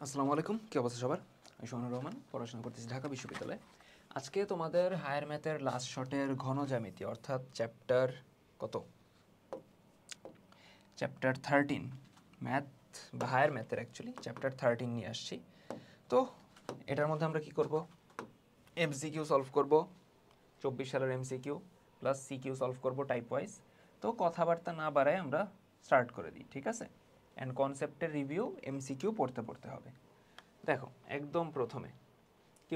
আসসালামু আলাইকুম, কি অবস্থা সবার? আমি সোহানুর রহমান, পড়াশোনা করতেছি ঢাকা বিশ্ববিদ্যালয়ে। আজকে তোমাদের হায়ার ম্যাথের লাস্ট শটের ঘন জ্যামিতি অর্থাৎ চ্যাপ্টার কত? চ্যাপ্টার 13 ম্যাথ বা হায়ার ম্যাথের অ্যাকচুয়ালি চ্যাপ্টার 13 নিয়ে আসছি। তো এটার মধ্যে আমরা কি করব? এমসিকিউ সলভ করব, 24 সালের এমসিকিউ প্লাস সিকিউ সলভ করব টাইপ ওয়াইজ। তো কথাবার্তা না বাড়ায় আমরা স্টার্ট করে দিই, ঠিক আছে? অ্যান্ড কনসেপ্টের রিভিউ এমসিকিউ পড়তে পড়তে হবে। দেখো একদম প্রথমে কি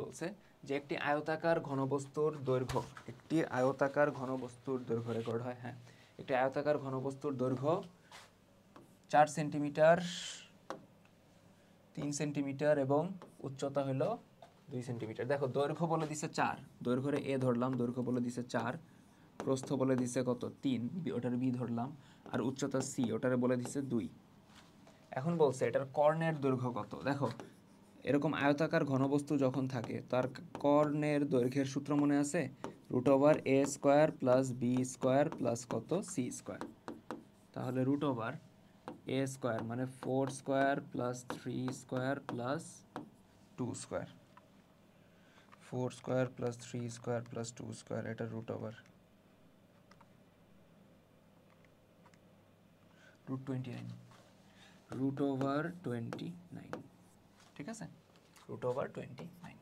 বলছে, যে একটি আয়তাকার ঘনবস্তুর দৈর্ঘ্য, রেকর্ড হয়, হ্যাঁ, একটি আয়তাকার ঘনবস্তুর দৈর্ঘ্য 4 সেন্টিমিটার, 3 সেন্টিমিটার এবং উচ্চতা হলো 2 সেন্টিমিটার। দেখো দৈর্ঘ্য বলে দিছে 4, দৈর্ঘ্যে এ ধরলাম, দৈর্ঘ্য বলে দিছে 4, প্রস্থ বলে দিছে কত 3, ওটার বি ধরলাম, আর উচ্চতা সি, ওটারে বলে দিছে 2। এখন বলছে এটার কর্ণের দৈর্ঘ্য কত। দেখো এরকম আয়তাকার ঘনবস্তু যখন থাকে তার কর্ণের দৈর্ঘ্যের সূত্র মনে আছে? √a² প্লাস b² প্লাস কত c²। তাহলে √a² মানে 4² প্লাস 3² প্লাস 2², 4² প্লাস 3² প্লাস 2², এটা √29, ঠিক আছে, √29।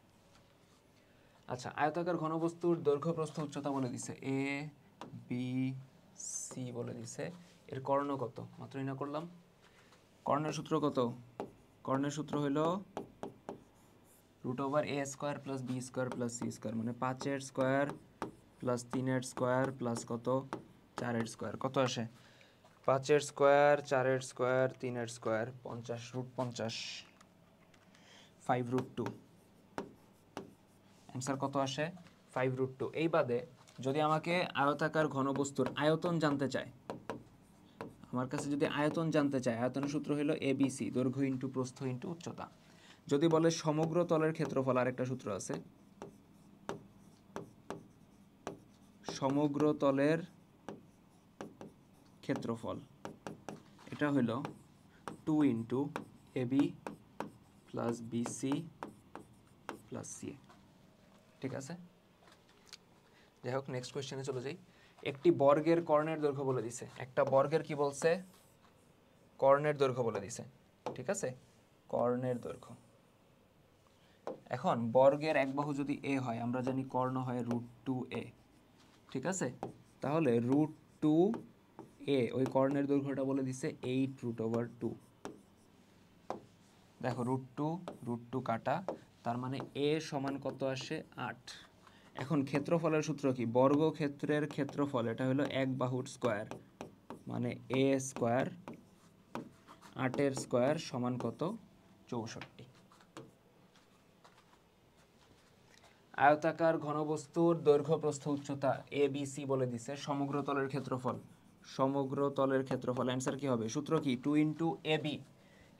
আচ্ছা, আয়তাকার ঘনবস্তুর দৈর্ঘ্য প্রস্থ উচ্চতা বলে দিছে, এ বি সি বলে দিছে। এর কর্ণ কত মাত্রই না করলাম। কর্ণের সূত্র কত? কর্ণের সূত্র হলো √a² plus b² plus c² মানে 5² প্লাস 3² প্লাস কত 4² কত আসে? 5² 4² 3² 50, √50, 5√2। অ্যান্সার কত আসে? 5√2। এই বাদে যদি আমাকে আয়তাকার ঘনবস্তুর আয়তন জানতে চায়, আমার কাছে যদি আয়তন জানতে চায়, আয়তনের সূত্র হলো এবিসি, দৈর্ঘ্য ইন্টু প্রস্থ ইন্টু উচ্চতা। যদি বলে সমগ্র তলের ক্ষেত্রফল, আরেকটা সূত্র আছে, সমগ্র তলের ক্ষেত্রফল, এটা হলো 2 into AB plus BC plus CA, ঠিক আছে? যাই হোক, নেক্সট কোয়েশ্চেনে চলে যাই। একটি বর্গের কর্ণের দৈর্ঘ্য বলে দিছে, একটা বর্গের কি বলছে? কর্ণের দৈর্ঘ্য বলে দিছে, ঠিক আছে, কর্ণের দৈর্ঘ্য। এখন বর্গের এক বাহু যদি এ হয়, আমরা জানি কর্ণ হয় √2a, ঠিক আছে? তাহলে √2a, ওই কর্ণের দৈর্ঘ্যটা বলে দিছে 8√2। দেখো √2 কাটা, তার মানে a সমান কত আসে? 8। এখন ক্ষেত্রফলের সূত্র কি? বর্গক্ষেত্রের ক্ষেত্রফল, এটা হলো এক বাহুর স্কয়ার, মানে a², 8-এর স্কয়ার সমান কত? 64। আয়তাকার ঘনবস্তুর দৈর্ঘ্য প্রস্থ উচ্চতা এবিসি বলে দিছে, সমগ্র তলের ক্ষেত্রফল, অ্যান্সার কি হবে? সূত্র কি? 2 ইন্টু এবি,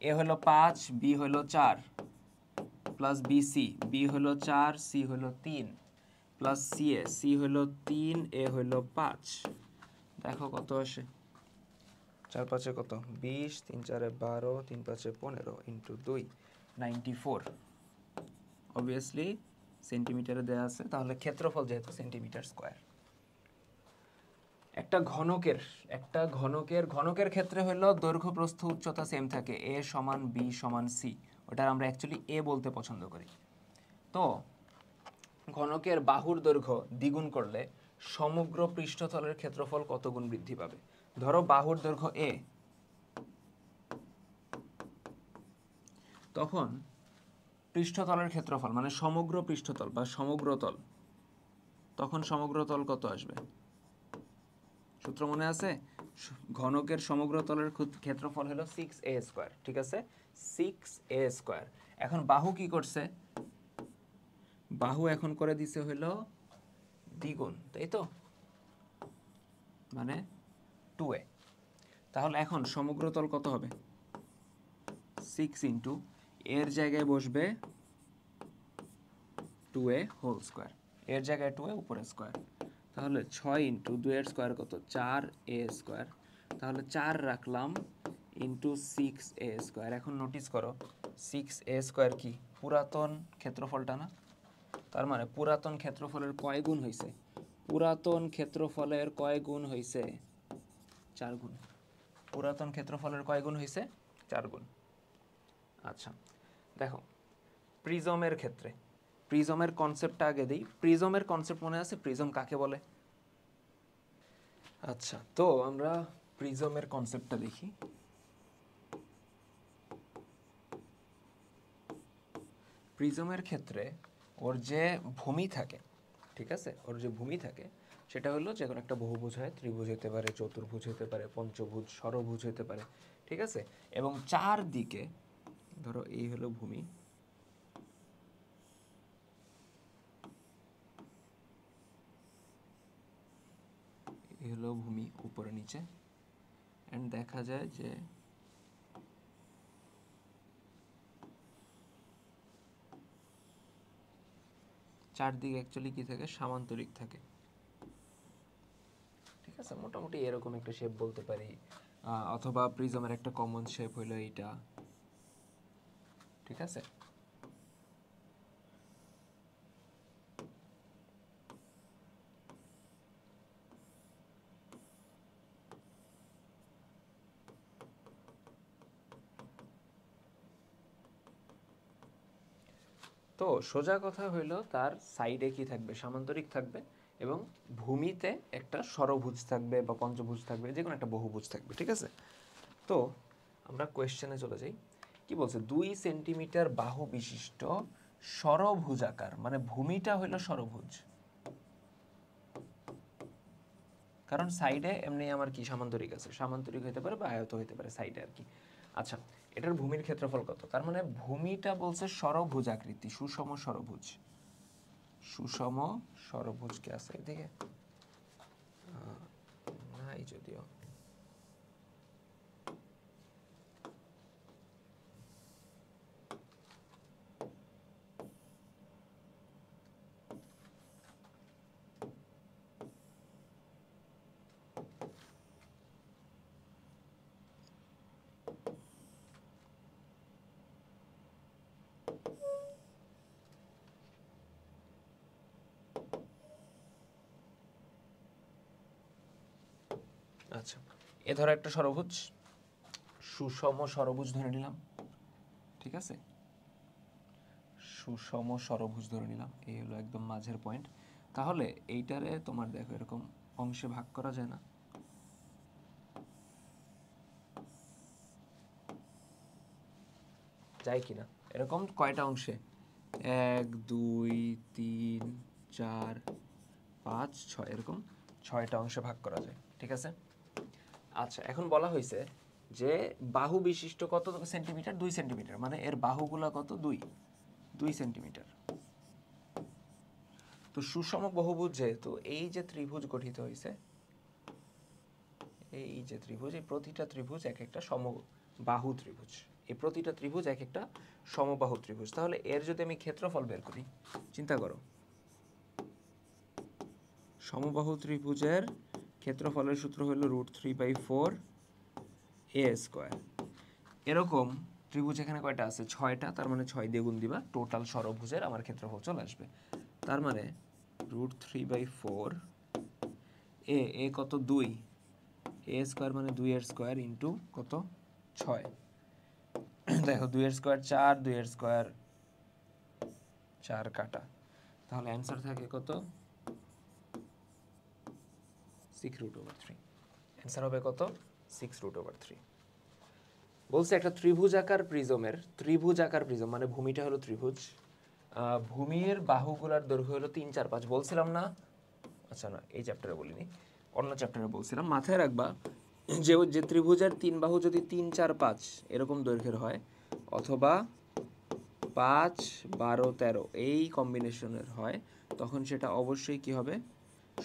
এ হলো 5, বি হলো 4 প্লাস বিসি, বি হলো 4, সি হলো 3 প্লাস সিএ, সি হলো 3, এ হলো 5। দেখো কত আসে? 4 5 কত? 20, 3 4 12, 3 5 15 ইন্টু 2, 94। অবভিয়াসলি সেন্টিমিটারে দেওয়া আছে, তাহলে ক্ষেত্রফল যেহেতু সেন্টিমিটার স্কয়ার। ঘনকের ক্ষেত্রে হলো দৈর্ঘ্য প্রস্থ উচ্চতা সেম থাকে, এ সমান বি সমান সি, ওটা আমরা অ্যাকচুয়ালি এ বলতে পছন্দ করি। তো ঘনকের বাহুর দৈর্ঘ্য দ্বিগুণ করলে সমগ্র পৃষ্ঠতলের ক্ষেত্রফল কত গুণ বৃদ্ধি পাবে? ধরো বাহুর দৈর্ঘ্য এ, তখন পৃষ্ঠতলের ক্ষেত্রফল মানে সমগ্র পৃষ্ঠতল বা সমগ্র তল, তখন সমগ্র তল কত আসবে? সূত্র মনে আছে? ঘনকের সমগ্র তলের ক্ষেত্রফল হলো 6a², ঠিক আছে, 6a²। এখন বাহু কি করছে? বাহু এখন করে দিছে হলো দ্বিগুণ, তাই তো, মানে 2a। তাহলে এখন সমগ্র তল কত হবে? 6 ইন্টু, এর জায়গায় বসবে 2a হোল স্কোয়ার, এর জায়গায় 2a উপরে স্কোয়ার, তাহলে 6 ইন্টু 2 এর স্কোয়ার কত? 4a²। তাহলে 4 রাখলাম, ইন্টু 6a²। এখন নোটিস করো 6a² কি পুরাতন ক্ষেত্রফলটা না? তার মানে পুরাতন ক্ষেত্রফলের কয় গুণ হয়েছে? পুরাতন ক্ষেত্রফলের কয় গুণ হয়েছে? 4 গুণ। পুরাতন ক্ষেত্রফলের কয় গুণ হয়েছে? 4 গুণ। আচ্ছা দেখো প্রিজমের ক্ষেত্রে প্রিজমের কনসেপ্টটা আগে দিই। প্রিজমের কনসেপ্ট মনে আছে? প্রিজম কাকে বলে? আচ্ছা তো আমরা প্রিজমের কনসেপ্টটা দেখি। প্রিজমের ক্ষেত্রে ওর যে ভূমি থাকে, ঠিক আছে, ওর যে ভূমি থাকে সেটা হলো যে কোনো একটা বহুভুজ হয়, ত্রিভুজ হতে পারে, চতুর্ভুজ হতে পারে, পঞ্চভুজ, ষড়ভুজ হতে পারে, ঠিক আছে। এবং চারদিকে ধরো এই হলো ভূমি, এই হলো ভূমি উপরে নিচে, এন্ড দেখা যায় যে চারদিকে অ্যাকচুয়ালি কি থাকে? সামান্তরিক থাকে, ঠিক আছে। মোটামুটি এরকম একটা শেপ বলতে পারি। অথবা প্রিজমের একটা কমন শেপ হলো এইটা, ঠিক আছে। তো সোজা কথা হইলো তার সাইডে কি থাকবে? সামান্তরিক থাকবে, এবং ভূমিতে একটা ষড়ভুজ থাকবে বা পঞ্চভুজ থাকবে, যে কোনো একটা বহুভুজ থাকবে, ঠিক আছে। তো আমরা কোয়েশ্চেনে চলে যাই। কি বলছে? 2 সেন্টিমিটার বাহু বিশিষ্ট ষড়ভুজাকার, মানে ভূমিটা হইলো ষড়ভুজ, কারণ সাইডে এমনি আমার কি সামান্তরিক আছে, সামান্তরিক হতে পারে বা আয়ত হতে পারে সাইডে আর কি। আচ্ছা এটার ভূমির ক্ষেত্রফল কত? তার মানে ভূমিটা বলছে ষড়ভুজ আকৃতি, সুষম ষড়ভুজ। সুষম ষড়ভুজ কি আছে এদিকে? নাই যদিও। আচ্ছা এ ধরো একটা ষড়ভুজ, সুষম ষড়ভুজ ধরে নিলাম, ঠিক আছে। সুষম ষড়ভুজ ধরে নিলাম, এই হলো একদম মাঝের পয়েন্ট। তাহলে এইটারে তোমার দেখো এরকম অংশে ভাগ করা যায় না? যায় কিনা? এরকম কয়টা অংশে? 1 2 3 4 5 6, এরকম 6টা অংশে ভাগ করা যায়, ঠিক আছে। আচ্ছা এখন বলা হয়েছে যে বাহু বিশিষ্ট কত সেন্টিমিটার? 2 সেন্টিমিটার, মানে এর বাহুগুলো কত? 2 সেন্টিমিটার। তো সুষম বহুভুজ যেহেতু, এই যে ত্রিভুজ গঠিত হয়েছে, এই যে ত্রিভুজ, এই প্রতিটা ত্রিভুজ এক একটা সমবাহু ত্রিভুজ, এই প্রতিটা ত্রিভুজ এক একটা সমবাহু ত্রিভুজ। তাহলে এর যদি আমি ক্ষেত্রফল বের করি, চিন্তা করো, সমবাহু ত্রিভুজের ক্ষেত্রফলের সূত্র হলো √3/4 a²। এরকম ত্রিভুজ এখানে কয়টা আছে? 6টা, তার মানে 6 দিয়ে গুণ দিবা, টোটাল ষড়ভুজের আমার ক্ষেত্রফল চলে আসবে। তার মানে √3/4 এ কত? 2, a² মানে 2 ইন্টু কত? 6। দেখো 2 4, 2 4 কাটা, তাহলে অ্যান্সার থাকে কত? 6√3। অ্যান্সার হবে কত? 6√3। বলছে একটা ত্রিভুজাকার প্রিজম মানে ভূমিটা হলো ত্রিভুজ, ভূমির বাহুগুলার দৈর্ঘ্য হলো 3 4 5 বলছিলাম না? আচ্ছা না, এই চ্যাপ্টারে বলিনি, অন্য চ্যাপ্টারে বলছিলাম। মাথায় রাখবা যে ত্রিভুজের 3 বাহু যদি 3 4 5 এরকম দৈর্ঘ্যের হয়, অথবা 5 12 13 এই কম্বিনেশনের হয়, তখন সেটা অবশ্যই কি হবে?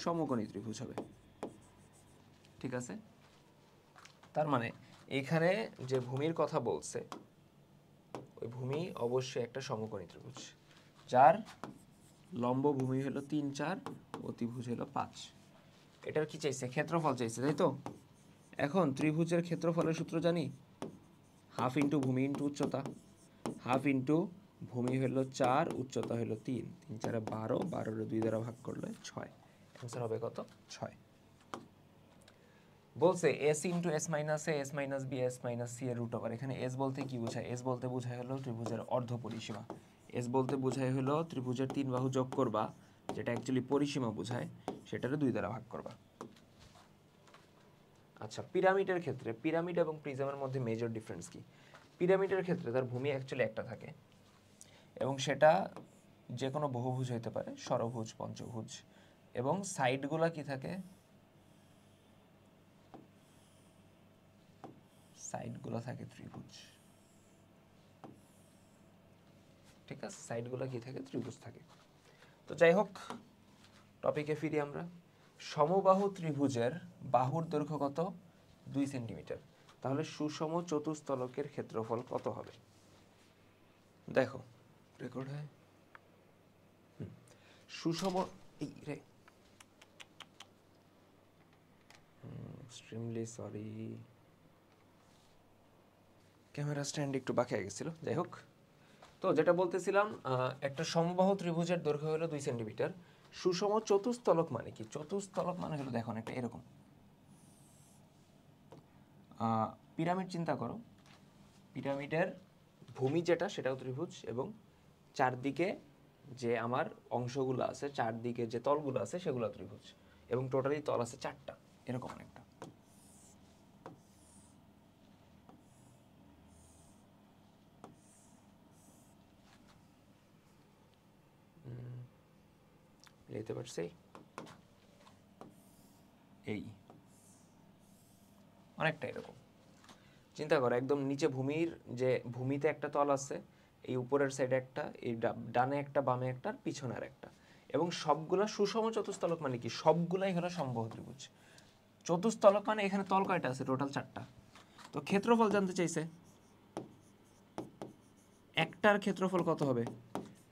সমকোণী ত্রিভুজ হবে, ঠিক আছে। তার মানে এখানে যে ভূমির কথা বলছে, ওই ভূমি অবশ্যই একটা সমকোণী ত্রিভুজ, যার লম্ব ভূমি হলো 3 4, অতিভুজ হলো 5। এটার কি চাইছে? ক্ষেত্রফল চাইছে, তাই তো। এখন ত্রিভুজের ক্ষেত্রফলের সূত্র জানি, হাফ ইন্টু ভূমি ইন্টু উচ্চতা, হাফ ইন্টু ভূমি হলো 4, উচ্চতা হলো 3, 3 4 12, 12 2 দ্বারা ভাগ করলে 6, অ্যান্সার হবে কত? 6। বলছে S into S minus A, S minus B, S minus C এর রুট ওভার। এখানে এস বলতে কি বোঝায়? এস বলতে বোঝায় হলো ত্রিভুজের অর্ধ পরিসীমা। এস বলতে বোঝায় হলো ত্রিভুজের 3 বাহু যোগ করবা, যেটা অ্যাকচুয়ালি পরিসীমা বোঝায়, সেটারে 2 দ্বারা ভাগ করবা। আচ্ছা, পিরামিডের ক্ষেত্রে পিরামিড এবং প্রিজমের মধ্যে মেজর ডিফারেন্স কি? পিরামিডের ক্ষেত্রে তার ভূমি অ্যাকচুয়ালি একটা থাকে এবং সেটা যে কোনো বহুভুজ হতে পারে, ষড়ভুজ, পঞ্চভুজ, এবং সাইডগুলা কি থাকে? সাইডগুলো থাকে ত্রিভুজ। ঠিক আছে, সাইডগুলো কি থাকে? ত্রিভুজ থাকে। তো যাই হোক, টপিকে ফিরি আমরা। সমবাহু ত্রিভুজের বাহুর দৈর্ঘ্য কত? 2 সেন্টিমিটার। তাহলে সুষম চতুস্তলকের ক্ষেত্রফল কত হবে? দেখো, রেকর্ড হয়। সুষম, এই রে এক্সট্রিমলি সরি, ক্যামেরা স্ট্যান্ড একটু বাঁকা গেছিল। যাই হোক, তো যেটা বলতেছিলাম, একটা সমবাহু ত্রিভুজের দৈর্ঘ্য হলো 2 সেন্টিমিটার। সুষম চতুস্তলক মানে কি? চতুস্তলক মানে হলো দেখো একটা এরকম পিরামিড চিন্তা করো। পিরামিডের ভূমি যেটা, সেটাও ত্রিভুজ, এবং চারদিকে যে আমার অংশগুলো আছে, চারদিকে যে তলগুলো আছে, সেগুলো ত্রিভুজ, এবং টোটালি তল আছে 4টা, এরকম একটা। লিখতে পারছি এই অনেকটা এরকম চিন্তা করো। একদম নিচে ভূমির যে ভূমিতে একটা তল আছে, এই উপরের সাইডে একটা, এই ডানে একটা, বামে একটা, আর পিছনের একটা, এবং সবগুলা সুষম চতুস্তলক মানে কি? সবগুলাই হলো সমবাহু ত্রিভুজ। চতুস্তলক মানে এখানে তল কয়টা আছে? টোটাল 4টা। তো ক্ষেত্রফল জানতে চাইছে, একটার ক্ষেত্রফল কত হবে?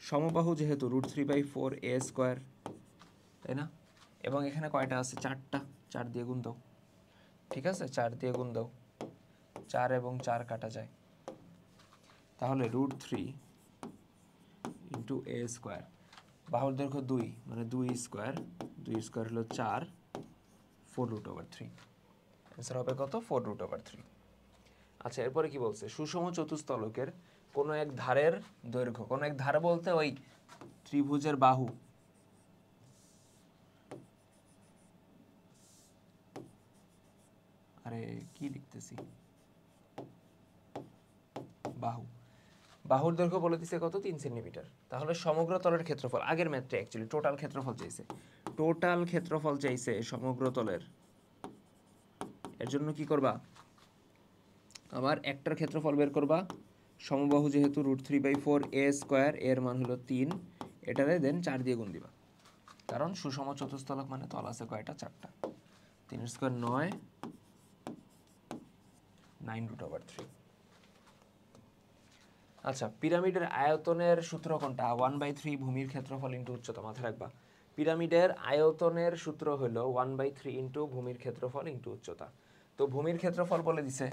সমবাহু যেহেতু √3/4 a স্কোয়ার, তাই না? এবং এখানে কয়টা আছে? 4টা। 4 দিয়ে গুণ দাও। ঠিক আছে, 4 দিয়ে গুণ দাও। 4 এবং 4 কাটা যায়, তাহলে √3 ইন্টু a স্কোয়ার। বাহুর দৈর্ঘ্য 2, মানে 2 স্কোয়ার, 2 স্কোয়ার হলো 4, 4√3। অ্যান্সার হবে কত? 4√3। আচ্ছা, এরপরে কি বলছে? সুষম চতুস্তলকের কোনো এক ধারের দৈর্ঘ্য, কোনো এক ধার বলতে ওই ত্রিভুজের বাহু, আরে কি লিখতেছি, বাহু, বাহুর দৈর্ঘ্য বলে দিছে কত? 3 সেন্টিমিটার। তাহলে সমগ্র তলের ক্ষেত্রফল, আগের ম্যাথটা অ্যাকচুয়ালি টোটাল ক্ষেত্রফল চাইছে, টোটাল ক্ষেত্রফল চাইছে সমগ্র তলের। এর জন্য কি করবা? আবার একটার ক্ষেত্রফল বের করবা, সমবাহু যেহেতু √3/4 a স্কোয়ার, এর মান হলো 3, এটারে দেন 4 দিয়ে গুণ দিবা, কারণ সুষম চতুস্তলক মানে তল আছে কয়টা? 4টা। 3 স্কোয়ার 9, 9√3। আচ্ছা, পিরামিডের আয়তনের সূত্র কোনটা? 1/3 ভূমির ক্ষেত্রফল ইন্টু উচ্চতা। মাথায় রাখবা, পিরামিডের আয়তনের সূত্র হলো 1/3 ইন্টু ভূমির ক্ষেত্রফল ইন্টু উচ্চতা। তো ভূমির ক্ষেত্রফল বলে দিছে,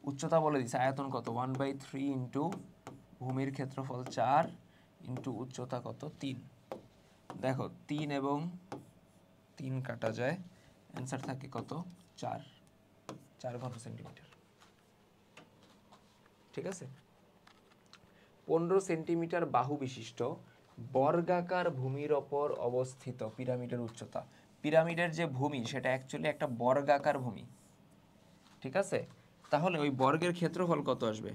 উচ্চতা বলে দিছে, আয়তন কত? 1/3 ইন্টু ভূমির ক্ষেত্রফল 4 ইন্টু উচ্চতা কত? 3। দেখো 3 এবং 3 কাটা যায়, অ্যান্সার থাকে কত? 4, 4 ঘন সেন্টিমিটার। ঠিক আছে, 15 সেন্টিমিটার বাহু বিশিষ্ট বর্গাকার ভূমির ওপর অবস্থিত পিরামিডের উচ্চতা। পিরামিডের যে ভূমি, সেটা অ্যাকচুয়ালি একটা বর্গাকার ভূমি। ঠিক আছে, তাহলে ওই বর্গের ক্ষেত্রফল কত আসবে?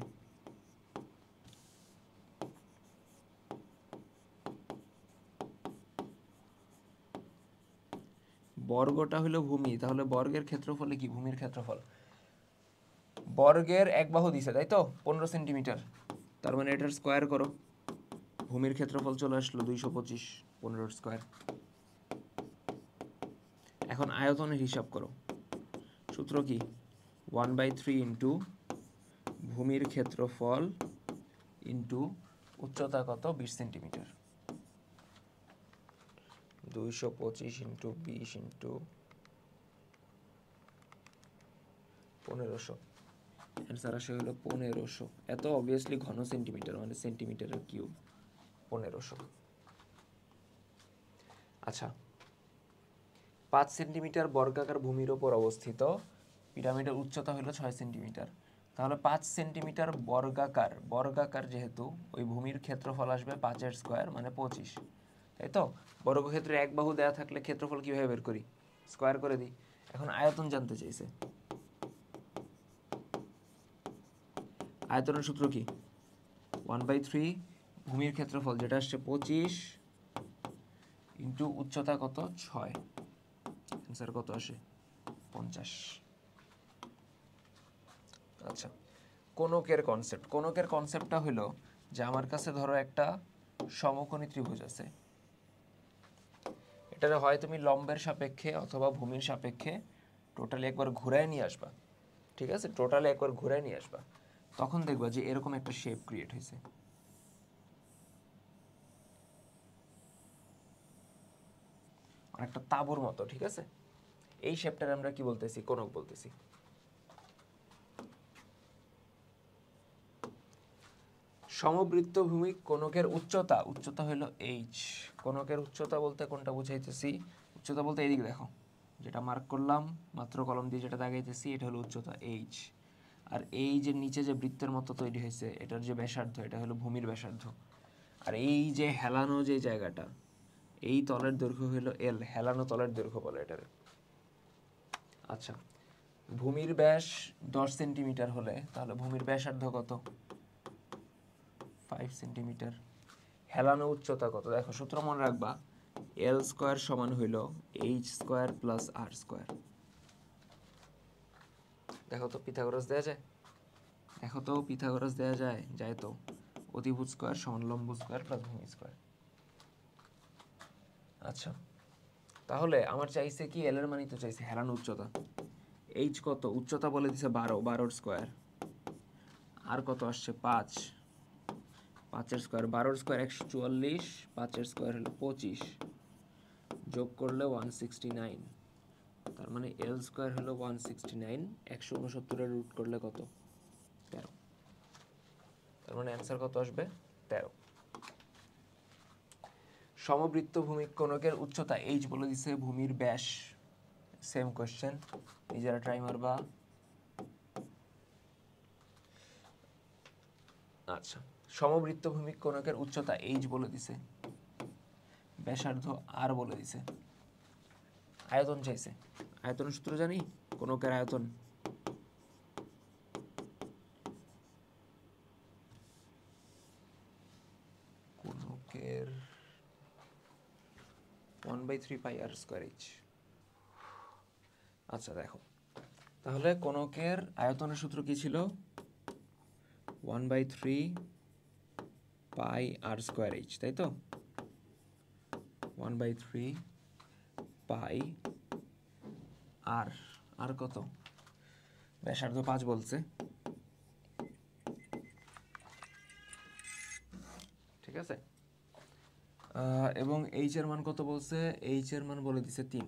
বর্গটা হলো ভূমি, তাহলে বর্গের ক্ষেত্রফলে কি? ভূমির ক্ষেত্রফল। বর্গের এক বাহু দিছে, তাই তো 15 সেন্টিমিটার, তার মানে এটার স্কোয়ার করো, ভূমির ক্ষেত্রফল চলে আসলো 225, 15 স্কোয়ার। এখন আয়তনের হিসাব করো, সূত্র কি? 1/3 ইন্টু ভূমির ক্ষেত্রফল ইন্টু উচ্চতা কত? 20 সেন্টিমিটার। 225 ইন্টু 20 ইন্টু 1500, অ্যান্সার আসে হলো 1500। এত অবভিয়াসলি ঘন সেন্টিমিটার, মানে সেন্টিমিটারের কিউব 1500। আচ্ছা, 5 সেন্টিমিটার বর্গাকার ভূমির ওপর অবস্থিত পিরামিডের উচ্চতা হলো 6 সেন্টিমিটার। তাহলে 5 সেন্টিমিটার বর্গাকার যেহেতু ওই ভূমির ক্ষেত্রফল আসবে 5 স্কোয়ার মানে 25, তাই তো? বর্গক্ষেত্রে এক বাহু দেওয়া থাকলে ক্ষেত্রফল কীভাবে বের করি? স্কোয়ার করে দিই। এখন আয়তন জানতে চাইছে। আয়তনের সূত্র কি? 1/3 ভূমির ক্ষেত্রফল যেটা আসছে 25 ইন্টু উচ্চতা কত 6, অ্যান্সার কত আসে 50। আচ্ছা, কোণকের কনসেপ্টটা হলো যে আমার কাছে ধরো একটা সমকোণী ত্রিভুজ আছে, এটারে হয় তুমি লম্বের সাপেক্ষে অথবা ভূমির সাপেক্ষে টোটালি একবার ঘুরায় নিয়ে আসবা, ঠিক আছে? টোটালি একবার ঘুরায় নিয়ে আসবা, তখন দেখবা যে এরকম একটা শেপ ক্রিয়েট হয়েছে। একটা তাঁবুর মতো, ঠিক আছে? এই শেপটার আমরা কি বলতেছি? কোণক বলতেছি। সমবৃত্ত ভূমি কোণকের উচ্চতা হলো এইচ। কোণকের উচ্চতা বলতে কোনটা বুঝাইতেছি? উচ্চতা বলতে এইদিকে দেখো, যেটা মার্ক করলাম মাত্র কলম দিয়ে যেটা দাগাইতেছি, এটা হলো উচ্চতা এইচ। আর এই যে নিচে যে বৃত্তের মতো তৈরি হয়েছে, এটার যে ব্যাসার্ধ, এটা হলো ভূমির ব্যাসার্ধ। আর এই যে হেলানো যে জায়গাটা, এই তলের দৈর্ঘ্য হলো এল, হেলানো তলের দৈর্ঘ্য বলে এটারে। আচ্ছা, ভূমির ব্যাস 10 সেন্টিমিটার হলে তাহলে ভূমির ব্যাসার্ধ কত? 5 সেন্টিমিটার। হেলানো উচ্চতা কত? দেখো সূত্র মনে রাখবা, এল স্কোয়ার সমান হইল এইচ স্কোয়ার প্লাস আর স্কোয়ার। দেখো তো পিথাগোরাস দেওয়া যায়? যায় তো। অতিভুজ স্কোয়ার সমান লম্ব স্কোয়ার প্লাস ভূমি স্কোয়ার। আচ্ছা, তাহলে আমার চাইছে কি? এল এর মানই তো চাইছে, হেলানো উচ্চতা। এইচ কত? উচ্চতা বলে দিছে 12, 12 স্কোয়ার। আর কত আসছে? 5, 5 স্কোয়ার, 12 স্কোয়ার 144, 5 স্কোয়ার হলো 25, যোগ করলে 169। তার মানে এল স্কোয়ার হলো 169, 169 রুট করলে কত? 13। তার মানে অ্যান্সার কত আসবে? 13। সমবৃত্ত ভূমি কোণকের উচ্চতা এইচ বলে দিছে, ভূমির ব্যাস সেম কোশ্চেন, নিজেরা ট্রাই মারবা। আচ্ছা, সমবৃত্ত ভূমি কোণকের উচ্চতা এইচ বলে দিছে, ব্যাসার্ধ আর বলে দিছে, আয়তন চাইছে। আয়তনের সূত্র জানি, কোণকের আয়তন কোণকের 1/3 পাই আর স্কোয়ার এইচ। আচ্ছা দেখো, তাহলে কোণকের আয়তনের সূত্র কি ছিল? 1/3 পাই আর স্কোয়ার এইচ, তাই তো? 1/3 পাই আর, আর কত? ব্যাসার্ধ 5 বলছে, ঠিক আছে? এবং এইচ এর মান কত বলছে? এইচ এর মান বলে দিছে 3।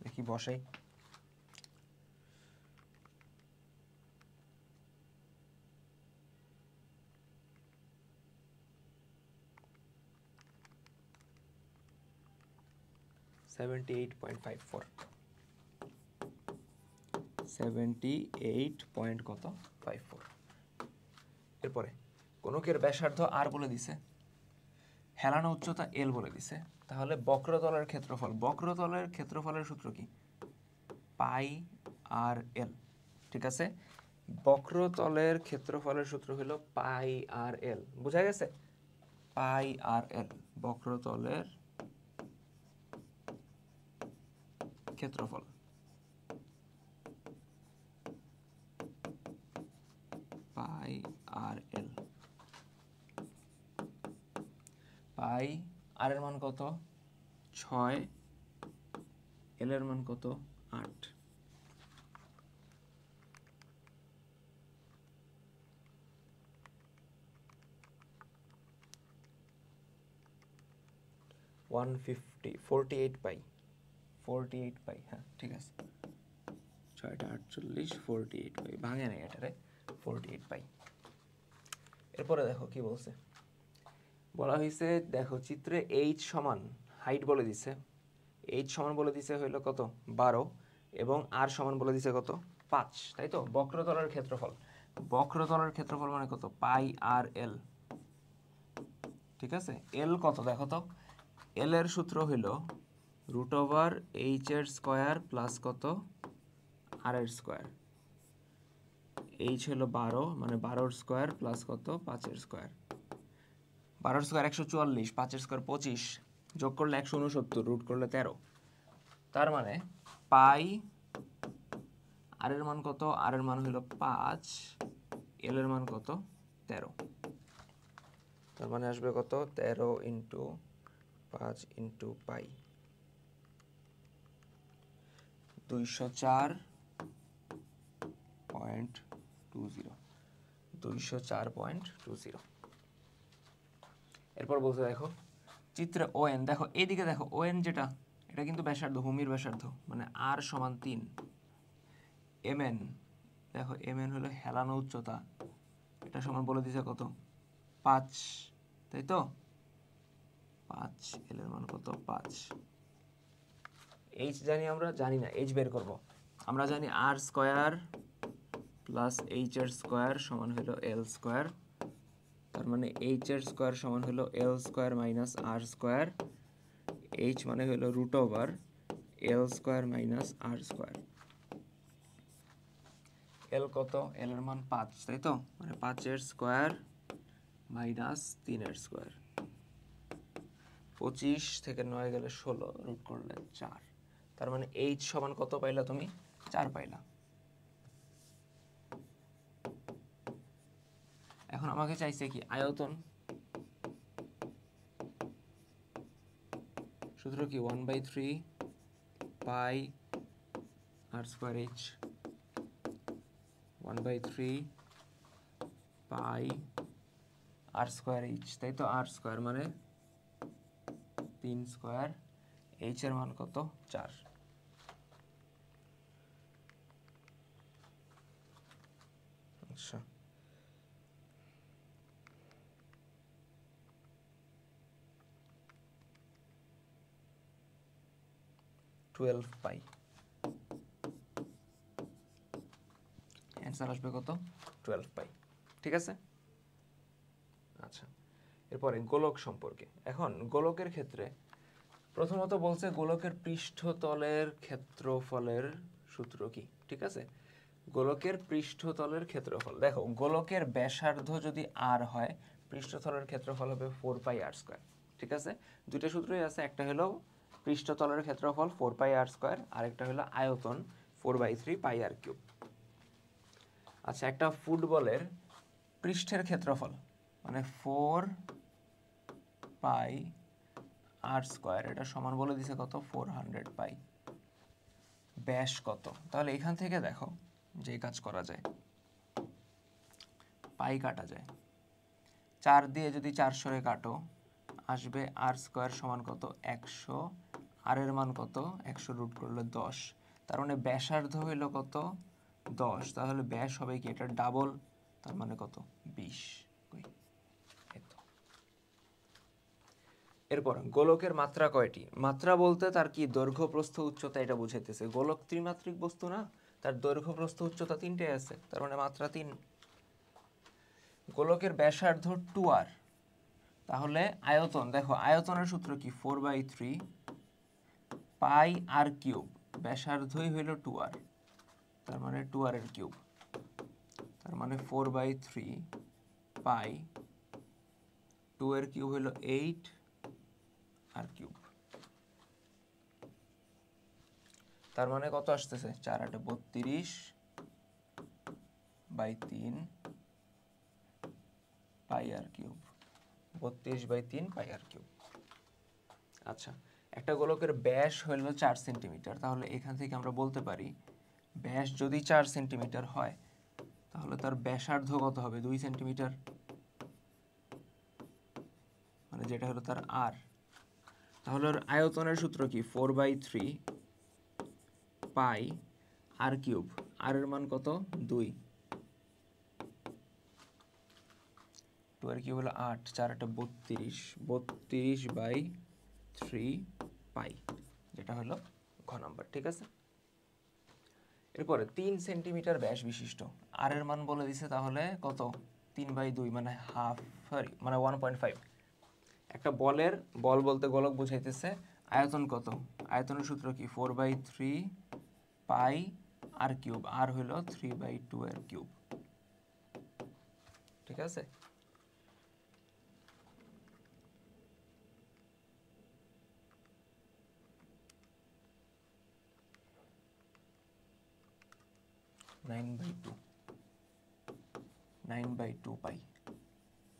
দেখি বসাই। কত? 54। এরপরে কোণকের ব্যাসার্ধ আর বলে দিছে, হেলানো উচ্চতা এল বলে দিছে। তাহলে বক্রতলের ক্ষেত্রফলের সূত্র কি? পাই আর এল, ঠিক আছে? বক্রতলের ক্ষেত্রফলের সূত্র হলো পাই আর এল, বোঝা গেছে? পাই আর এল, বক্রতলের ক্ষেত্রফল। পাই আর এল, পাই আর এর মান কত? 6, এল এর মান কত? 8। 150, 48 পাই, 48 পাই, হ্যাঁ ঠিক আছে। 6টা 48 48 পাই, ভাঙে নেই এটারে, 48 পাই। এরপরে দেখো কি বলছে, বলা হয়েছে দেখো চিত্রে এইচ সমান হাইট বলে দিছে, এইচ সমান বলে দিছে হইলো কত 12 এবং আর সমান বলে দিছে কত 5, তাই তো। বক্রতলের ক্ষেত্রফল, বক্রতলের ক্ষেত্রফল মানে কত পাই আর এল, ঠিক আছে। এল কত দেখো তো, এল এর সূত্র হইল √h² প্লাস কত আর এর স্কোয়ার, এইচ হলো 12 মানে 12 স্কোয়ার প্লাস কত 5 স্কোয়ার, 12 স্কোয়ার 144, 5 স্কোয়ার 25, যোগ করলে 169, রুট করলে 13, তার মানে পাই আর এর মান কত, আর এর মান হলো 5, এল এর মান কত 13, তার মানে আসবে কত 13 ইন্টু 5 ইন্টু পাই, 204.20, 204.20। এরপর বলতে দেখো চিত্রে ওএন, দেখো এইদিকে দেখো ওএন যেটা, এটা কিন্তু ব্যাসার্ধ, ভূমির ব্যাসার্ধ, মানে আর সমান 3, এমএন দেখো এমএন হলো হেলানো উচ্চতা, এটা সমান বলে দিছে কত 5, তাই তো 5, এল এর মান কত 5, এইচ জানি আমরা, জানি না, এইচ বের করব, আমরা জানি আর স্কোয়ার প্লাস এইচ এর স্কোয়ার সমান হলো এল স্কোয়ার, তার মানে এইচ এর স্কোয়ার সমান হলো এল স্কোয়ার মাইনাস আর স্কোয়ার, এইচ মানে হলো √এল স্কোয়ার মাইনাস আর স্কোয়ার। এল কত, এল এর মান 5, তাই তো, মানে 5 এর স্কোয়ার মাইনাস 3 এর স্কোয়ার, 25 থেকে 9 গেলে 16, রুট করলে 4, তার মানে এইচ সমান কত পাইলা তুমি 4 পাইলা। এখন আমাকে চাইছে কি আয়তন, সূত্র কি 1/3 pi R square H, 1/3 pi R square H, তাই তো, আর স্কোয়ার মানে 3 স্কোয়ার, এইচ এর মান কত 4, আচ্ছা 12 পাই, অ্যান্সার আসবে কত 12 পাই, ঠিক আছে। আচ্ছা এরপরে গোলক সম্পর্কে, এখন গোলকের ক্ষেত্রে প্রথমত বলছে গোলকের পৃষ্ঠতলের ক্ষেত্রফলের সূত্র কি, ঠিক আছে। গোলকের পৃষ্ঠতলের ক্ষেত্রফল, দেখো গোলকের ব্যাসার্ধ যদি আর হয়, পৃষ্ঠতলের ক্ষেত্রফল হবে 4 পাই আর স্কোয়ার, ঠিক আছে। দুইটা সূত্রই আছে, একটা হলো পৃষ্ঠতলের ক্ষেত্রফল 4 পাই আর স্কোয়ার, আরেকটা হলো আয়তন 4/3 পাই আর কিউব। আচ্ছা একটা ফুটবলের পৃষ্ঠের ক্ষেত্রফল মানে 4 পাই আর স্কোয়ার, এটা সমান বলে দিছে কত 400 পাই, ব্যাস কত, তাহলে এখান থেকে দেখো যে কাজ করা যায়, পাই কাটা যায়, 4 দিয়ে যদি 400 কাটো আসবে আর স্কোয়ার সমান কত 100, আর এর মান কত 100, রুট করলে 10, তার মানে ব্যাসার্ধ হইল কত 10, তাহলে ব্যাস হবে কি এটা ডাবল, তার মানে কত 20। এরপর গোলকের মাত্রা কয়টি, মাত্রা বলতে তার কি দৈর্ঘ্য প্রস্থ উচ্চতা এটা বুঝাইতেছে, গোলক ত্রিমাত্রিক বস্তু না, তার দৈর্ঘ্য প্রস্থ উচ্চতা 3টে আছে, তার মানে মাত্রা 3। গোলকের ব্যাসার্ধ 2r, তাহলে আয়তন, দেখো আয়তনের সূত্র কি 4/3 পাই আর কিউব, ব্যাসার্ধই হইল 2r, তার মানে 2r এর কিউব, তার মানে 4/3 পাই, 2 এর কিউব হইল 8 আর কিউব, তার মানে কত আসতেছে 4 8 32/3 পাই আর কিউব, 32/3 পাই আর কিউব। আচ্ছা একটা গোলকের ব্যাস হলো 4 সেন্টিমিটার, তাহলে এখান থেকে আমরা বলতে পারি ব্যাস যদি 4 সেন্টিমিটার হয় তাহলে তার ব্যাসার্ধ কত হবে 2 সেন্টিমিটার, মানে যেটা হলো তার আর, তাহলে ওর আয়তনের সূত্র কি 4/3 পাই আর কিউব, আর এর মান কত 2, 2 এর কিউব হলো 8, 4 8 32, 32/3 পাই, যেটা হলো ঘ নাম্বার। ঠিক আছে, এরপরে 3 সেন্টিমিটার ব্যাস বিশিষ্ট আর এর মান বলে দিছে, তাহলে কত 3/2 মানে হাফ, সরি মানে 1.5। একটা বল বলতে গোলক বুঝাইতেছে, আয়তন কত, আয়তনের সূত্র কি 4/3 পাই আর কিউব, আর হলো 3/2 এর কিউব। ঠিক আছে, নাইন বাই টু পাই।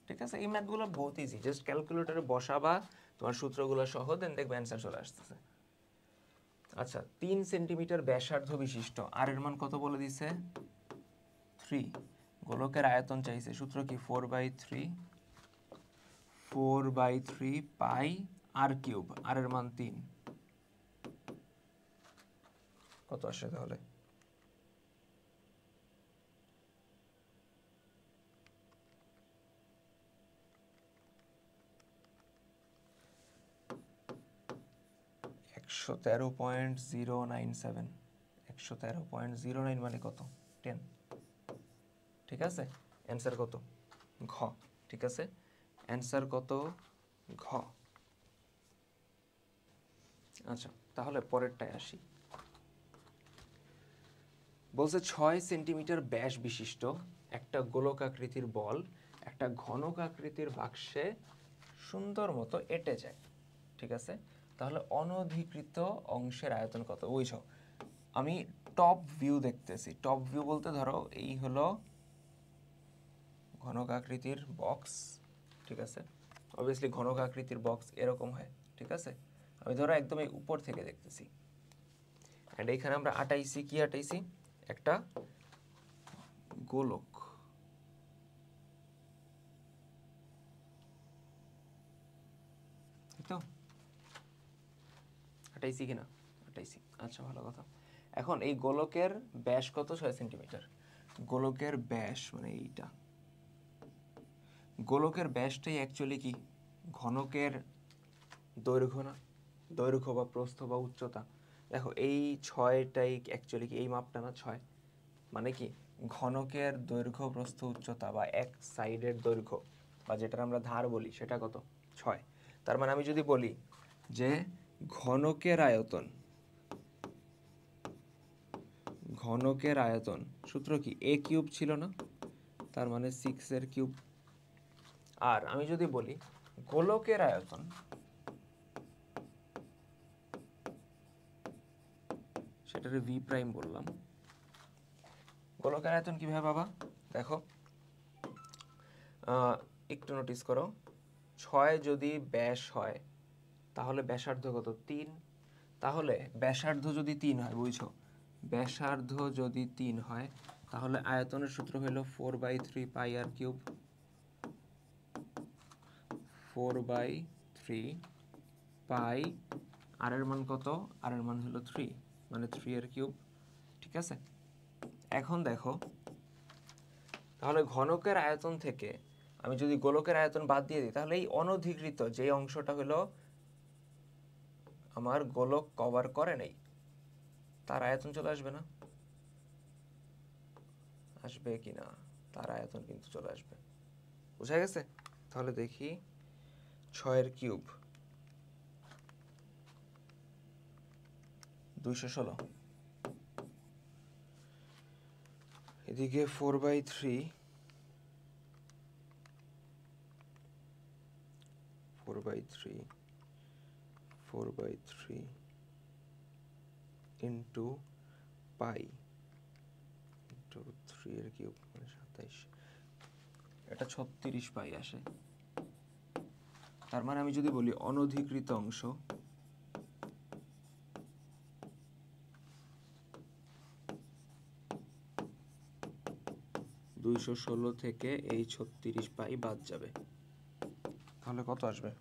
ঠিক আছে, এই ম্যাথগুলো বহুত ইজি, জাস্ট ক্যালকুলেটরে বসাবা তোমার সূত্রগুলো সহ, দেন দেখবে অ্যান্সার চলে আসতেছে। আচ্ছা, 3 সেন্টিমিটার ব্যাসার্ধ বিশিষ্ট আর এর মান কত বলে দিছে 3, গোলকের আয়তন চাইছে, সূত্র কি 4/3 পাই আর কিউব, আর এর মান 3, কত আসে তাহলে? একশো 113.097 মানে কত 10। ঠিক আছে, অ্যান্সার কত ঘ। ঠিক আছে, অ্যান্সার কত ঘ। আচ্ছা, তাহলে পরেরটায় আসি। বলছে 6 সেন্টিমিটার ব্যাস বিশিষ্ট একটা গোলকাকৃতির বল একটা ঘনকাকৃতির বাক্সে সুন্দর মতো এঁটে যায়। ঠিক আছে, তাহলে অনধিকৃত অংশের আয়তন কত বুঝছো? আমি টপ ভিউ দেখতেছি, টপ ভিউ বলতে ধরো এই হলো ঘনকাকৃতির বক্স। ঠিক আছে, অবভিয়াসলি ঘনকাকৃতির বক্স এরকম হয়। ঠিক আছে, আমি ধরো একদম এই উপর থেকে দেখতেছি, অ্যান্ড এইখানে আমরা আটাইছি, কি আটাইছি, একটা গোলক। তো আটাইছি কিনা, আটাইছি, আচ্ছা ভালো কথা। এখন এই গোলকের ব্যাস কত 6 সেন্টিমিটার, গোলকের ব্যাস মানে এইটা, গোলকের ব্যাসটাই অ্যাকচুয়ালি কি ঘনকের দৈর্ঘ্য না, দৈর্ঘ্য বা প্রস্থ বা উচ্চতা। দেখো এই 6টাই অ্যাকচুয়ালি কি এই মাপটা না 6, মানে কি ঘনকের দৈর্ঘ্য প্রস্থ উচ্চতা বা এক সাইডের দৈর্ঘ্য বা যেটা আমরা ধার বলি সেটা কত 6। তার মানে আমি যদি বলি যে ঘনকের আয়তন, ঘনকের আয়তন সূত্র কি a কিউব ছিল না, তার মানে 6 এর কিউব। আর আমি যদি বলি গোলকের আয়তন, সেটারে ভি প্রাইম বললাম। গোলকের আয়তন কিভাবে বাবা, দেখো একটু নোটিস করো, 6 যদি ব্যাস হয় তাহলে ব্যাসার্ধ কত 3, তাহলে ব্যাসার্ধ যদি 3 হয় বুঝছো, ব্যাসার্ধ যদি 3 হয় তাহলে আয়তনের সূত্র হলো 4/3 পাই আর কিউব, 4/3 পাই আর এর মান কত, আর এর মান হলো 3 মানে 3 এর কিউব। ঠিক আছে, এখন দেখো তাহলে ঘনকের আয়তন থেকে আমি যদি গোলকের আয়তন বাদ দিয়ে দিই, তাহলে এই অনধিকৃত যে অংশটা হলো আমার গোলক কভার করে নাই তার আয়তন চলে আসবে না, আসবে কি না, তার আয়তন কিন্তু চলে আসবে। বুঝা গেছে? তাহলে দেখি 6 এর কিউব 216, এদিকে 4/3 ইন্টু পাই ইন্টু 3 এর কিউব মানে 27, এটা 36 পাই আসে। তার মানে আমি যদি বলি অনধিকৃত অংশ, দুইশো ষোলো থেকে এই 36 পাই বাদ যাবে, তাহলে কত আসবে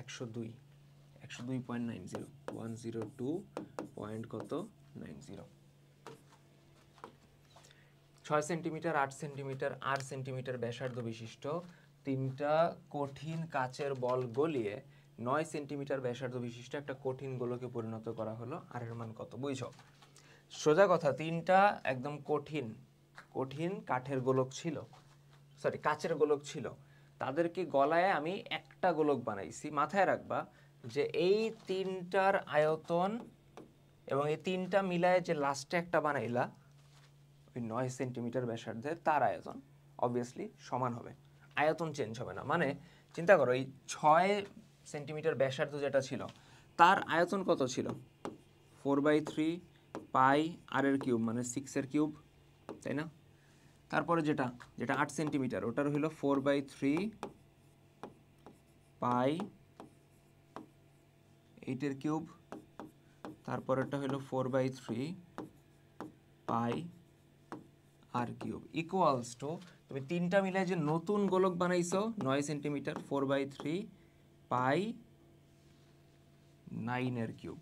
102, 102.90 102 পয়েন্ট কত 90 6 সেন্টিমিটার 8 সেন্টিমিটার 8 সেন্টিমিটার ব্যাসার্ধ বিশিষ্ট তিনটা কঠিন কাচের বল গলিয়ে 9 সেন্টিমিটার ব্যাসার্ধ বিশিষ্ট একটা কঠিন গোলকে পরিণত করা হলো। আর এর মান কত বুঝছো? সোজা কথা, তিনটা একদম কঠিন কঠিন কাঠের গোলক ছিল, সরি কাচের গোলক ছিল, তাদেরকে গলায় আমি একটা গোলক বানাইছি। মাথায় রাখবা যে এই তিনটার আয়তন এবং এই তিনটা মিলায় যে লাস্টে একটা বানাইলা ওই 9 সেন্টিমিটার ব্যাসার্ধের, তার আয়তন অবভিয়াসলি সমান হবে, আয়তন চেঞ্জ হবে না। মানে চিন্তা করো, এই 6 সেন্টিমিটার ব্যাসার্ধ যেটা ছিল তার আয়তন কত ছিল? 4/3 পাই আর এর কিউব, মানে 6 এর কিউব, তাই না? তারপরে যেটা 8 সেন্টিমিটার ওটার হলো 4/3 পাই 8 এর কিউব, তারপরেরটা হলো 4/3 পাই আর কিউব ইকুয়ালস টু, তুমি তিনটা মিলায় যে নতুন গোলক বানাইছো 9 সেন্টিমিটার 4/3 পাই 9 এর কিউব।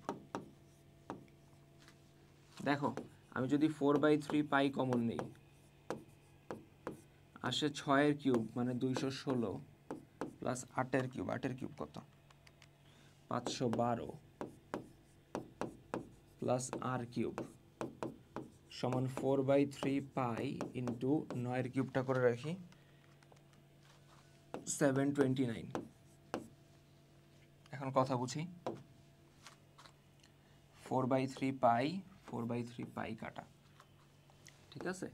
দেখো আমি যদি 4/3 পাই কমন নেই, আসে 6 এর কিউব মানে 216 প্লাস 8 এর কিউব, 8 এর কিউব কত? 512 প্লাস আর কিউব সমান 4/3 পাই ইন্টু 9 এর কিউবটা করে রাখি 729। এখন কথা বুঝি, 4/3 পাই 4/3 পাই কাটা, ঠিক আছে?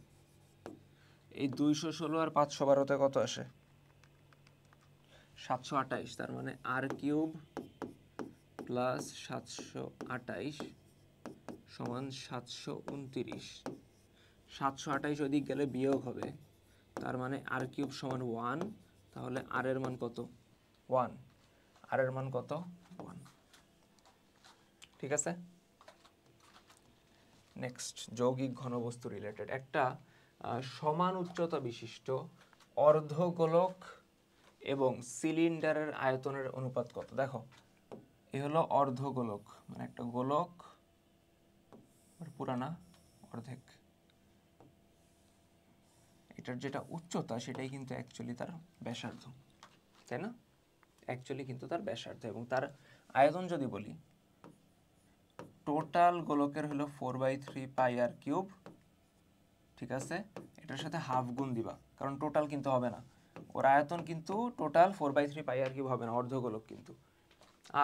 এই 216 আর 512তে কত আসে? 728, তার মানে আর কিউব প্লাস 728 সমান 729। 728 ওইদিক গেলে বিয়োগ হবে, তার মানে আর কিউব সমান 1, তাহলে আর এর মান কত? 1। আর এর মান কত? 1। ঠিক আছে, নেক্সট যৌগিক ঘনবস্তু রিলেটেড। একটা সমান উচ্চতা বিশিষ্ট অর্ধগোলক এবং সিলিন্ডারের আয়তনের অনুপাত কত? দেখো এ হলো অর্ধগোলক, মানে একটা গোলক পুরানা অর্ধেক, এটার যেটা উচ্চতা সেটাই কিন্তু অ্যাকচুয়ালি তার ব্যাসার্ধ, তাই না? অ্যাকচুয়ালি কিন্তু তার ব্যাসার্ধ। এবং তার আয়তন যদি বলি, টোটাল গোলকের হলো 4/3 পাই আর কিউব, ঠিক আছে? এটার সাথে হাফ গুণ দিবা, কারণ টোটাল কিন্তু হবে না, ওর আয়তন কিন্তু টোটাল 4/3 পাই আর কিউব হবে না, অর্ধগোলক কিন্তু।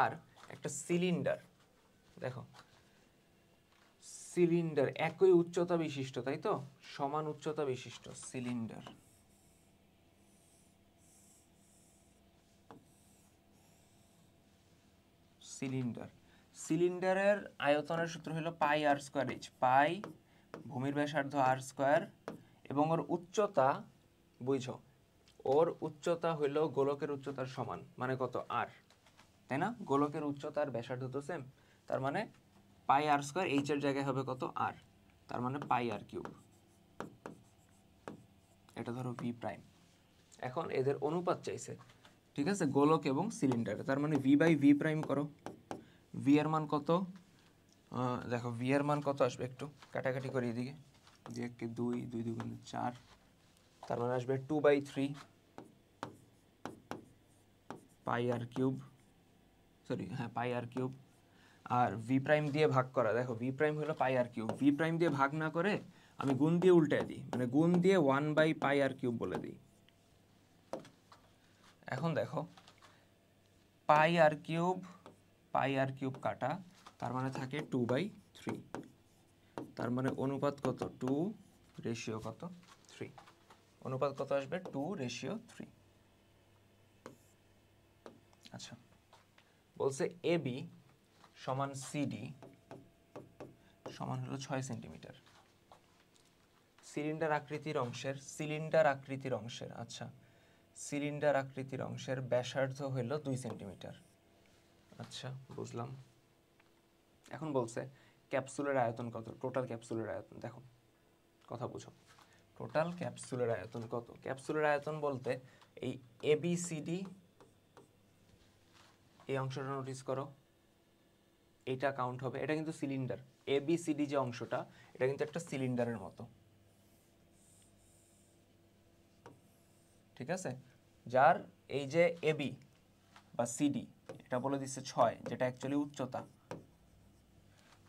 আর একটা সিলিন্ডার, দেখো সিলিন্ডার একই উচ্চতা বিশিষ্ট, তাই তো? সমান উচ্চতা বিশিষ্ট সিলিন্ডার, সিলিন্ডারের আয়তনের সূত্র হলো পাই আর স্কয়ার এইচ, পাই ভূমির ব্যাসার্ধ আর স্কয়ার, এবং ওর উচ্চতা বুঝো, ওর উচ্চতা হলো গোলকের উচ্চতার সমান, মানে কত? আর, তাই না? গোলকের উচ্চতা আর ব্যাসার্ধ তো সেম, তার মানে পাই আর স্কয়ার, এইচ এর জায়গায় হবে কত? আর, তার মানে পাই আর কিউব। এটা ধরো ভি প্রাইম। এখন এদের অনুপাত চাইছে, ঠিক আছে, গোলক এবং সিলিন্ডার, তার মানে ভি বাই ভি প্রাইম করো। ভি এর মান কত? দেখো ভি এর মান কত আসবে, একটু কাটাকাটি করি এদিকে, 2 কে 2, 2 2 4, তার মানে আসবে 2/3 পাই আর কিউব, সরি হ্যাঁ পাই আর কিউব। আর ভি প্রাইম দিয়ে ভাগ করা, দেখো ভি প্রাইম হলো পাই আর কিউব, ভি প্রাইম দিয়ে ভাগ না করে আমি গুণ দিয়ে উল্টায় দিই, মানে গুণ দিয়ে 1/পাই আর কিউব বলে দিই। এখন দেখো পাই আর কিউব কাটা, তার মানে থাকে 2/3, তার মানে অনুপাত কত? 2 রেশিও কত? 3। অনুপাত কত আসবে? 2:3। আচ্ছা, বলছে এবি সমান সিডি সমান হলো 6 সেন্টিমিটার। সিলিন্ডার আকৃতির অংশের, আচ্ছা সিলিন্ডার আকৃতির অংশের ব্যাসার্ধ হলো 2 সেন্টিমিটার। আচ্ছা বুঝলাম। এখন বলছে ক্যাপসুলের আয়তন কত? টোটাল ক্যাপসুলের আয়তন, দেখো কথা বুঝো, টোটাল ক্যাপসুলের আয়তন কত? ক্যাপসুলের আয়তন বলতে এই এবিসিডি এই অংশটা নোটিস করো, এটা কাউন্ট হবে। এটা কিন্তু সিলিন্ডার, ABCD যে অংশটা এটা কিন্তু একটা সিলিন্ডারের মতো, ঠিক আছে? যার এই যে AB বা CD এটা বলে দিচ্ছে 6, যেটা অ্যাকচুয়ালি উচ্চতা,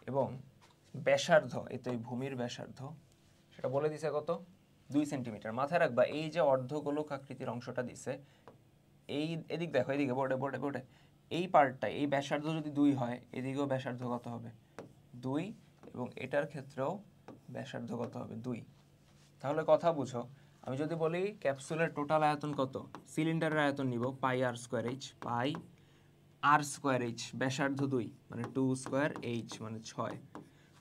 এবং ব্যাসার্ধ এই তো এই ভূমির ব্যাসার্ধ সেটা বলে দিছে কত, 2 সেন্টিমিটার। মাথায় রাখবা এই যে অর্ধগোলক আকৃতির অংশটা দিছে, এই এদিক দেখো, এদিকে বোর্ডে বোর্ডে বোর্ডে এই পার্টটা, এই ব্যাসার্ধ যদি 2 হয়, এদিকেও ব্যাসার্ধ কত হবে 2, এবং এটার ক্ষেত্রেও ব্যাসার্ধ কত হবে 2। তাহলে কথা বুঝো, আমি যদি বলি ক্যাপসুলের টোটাল আয়তন কত, সিলিন্ডারের আয়তন নিব পাই R square H, pi R square H, ব্যাসার্ধ 2 মানে 2 স্কোয়ার এইচ মানে 6,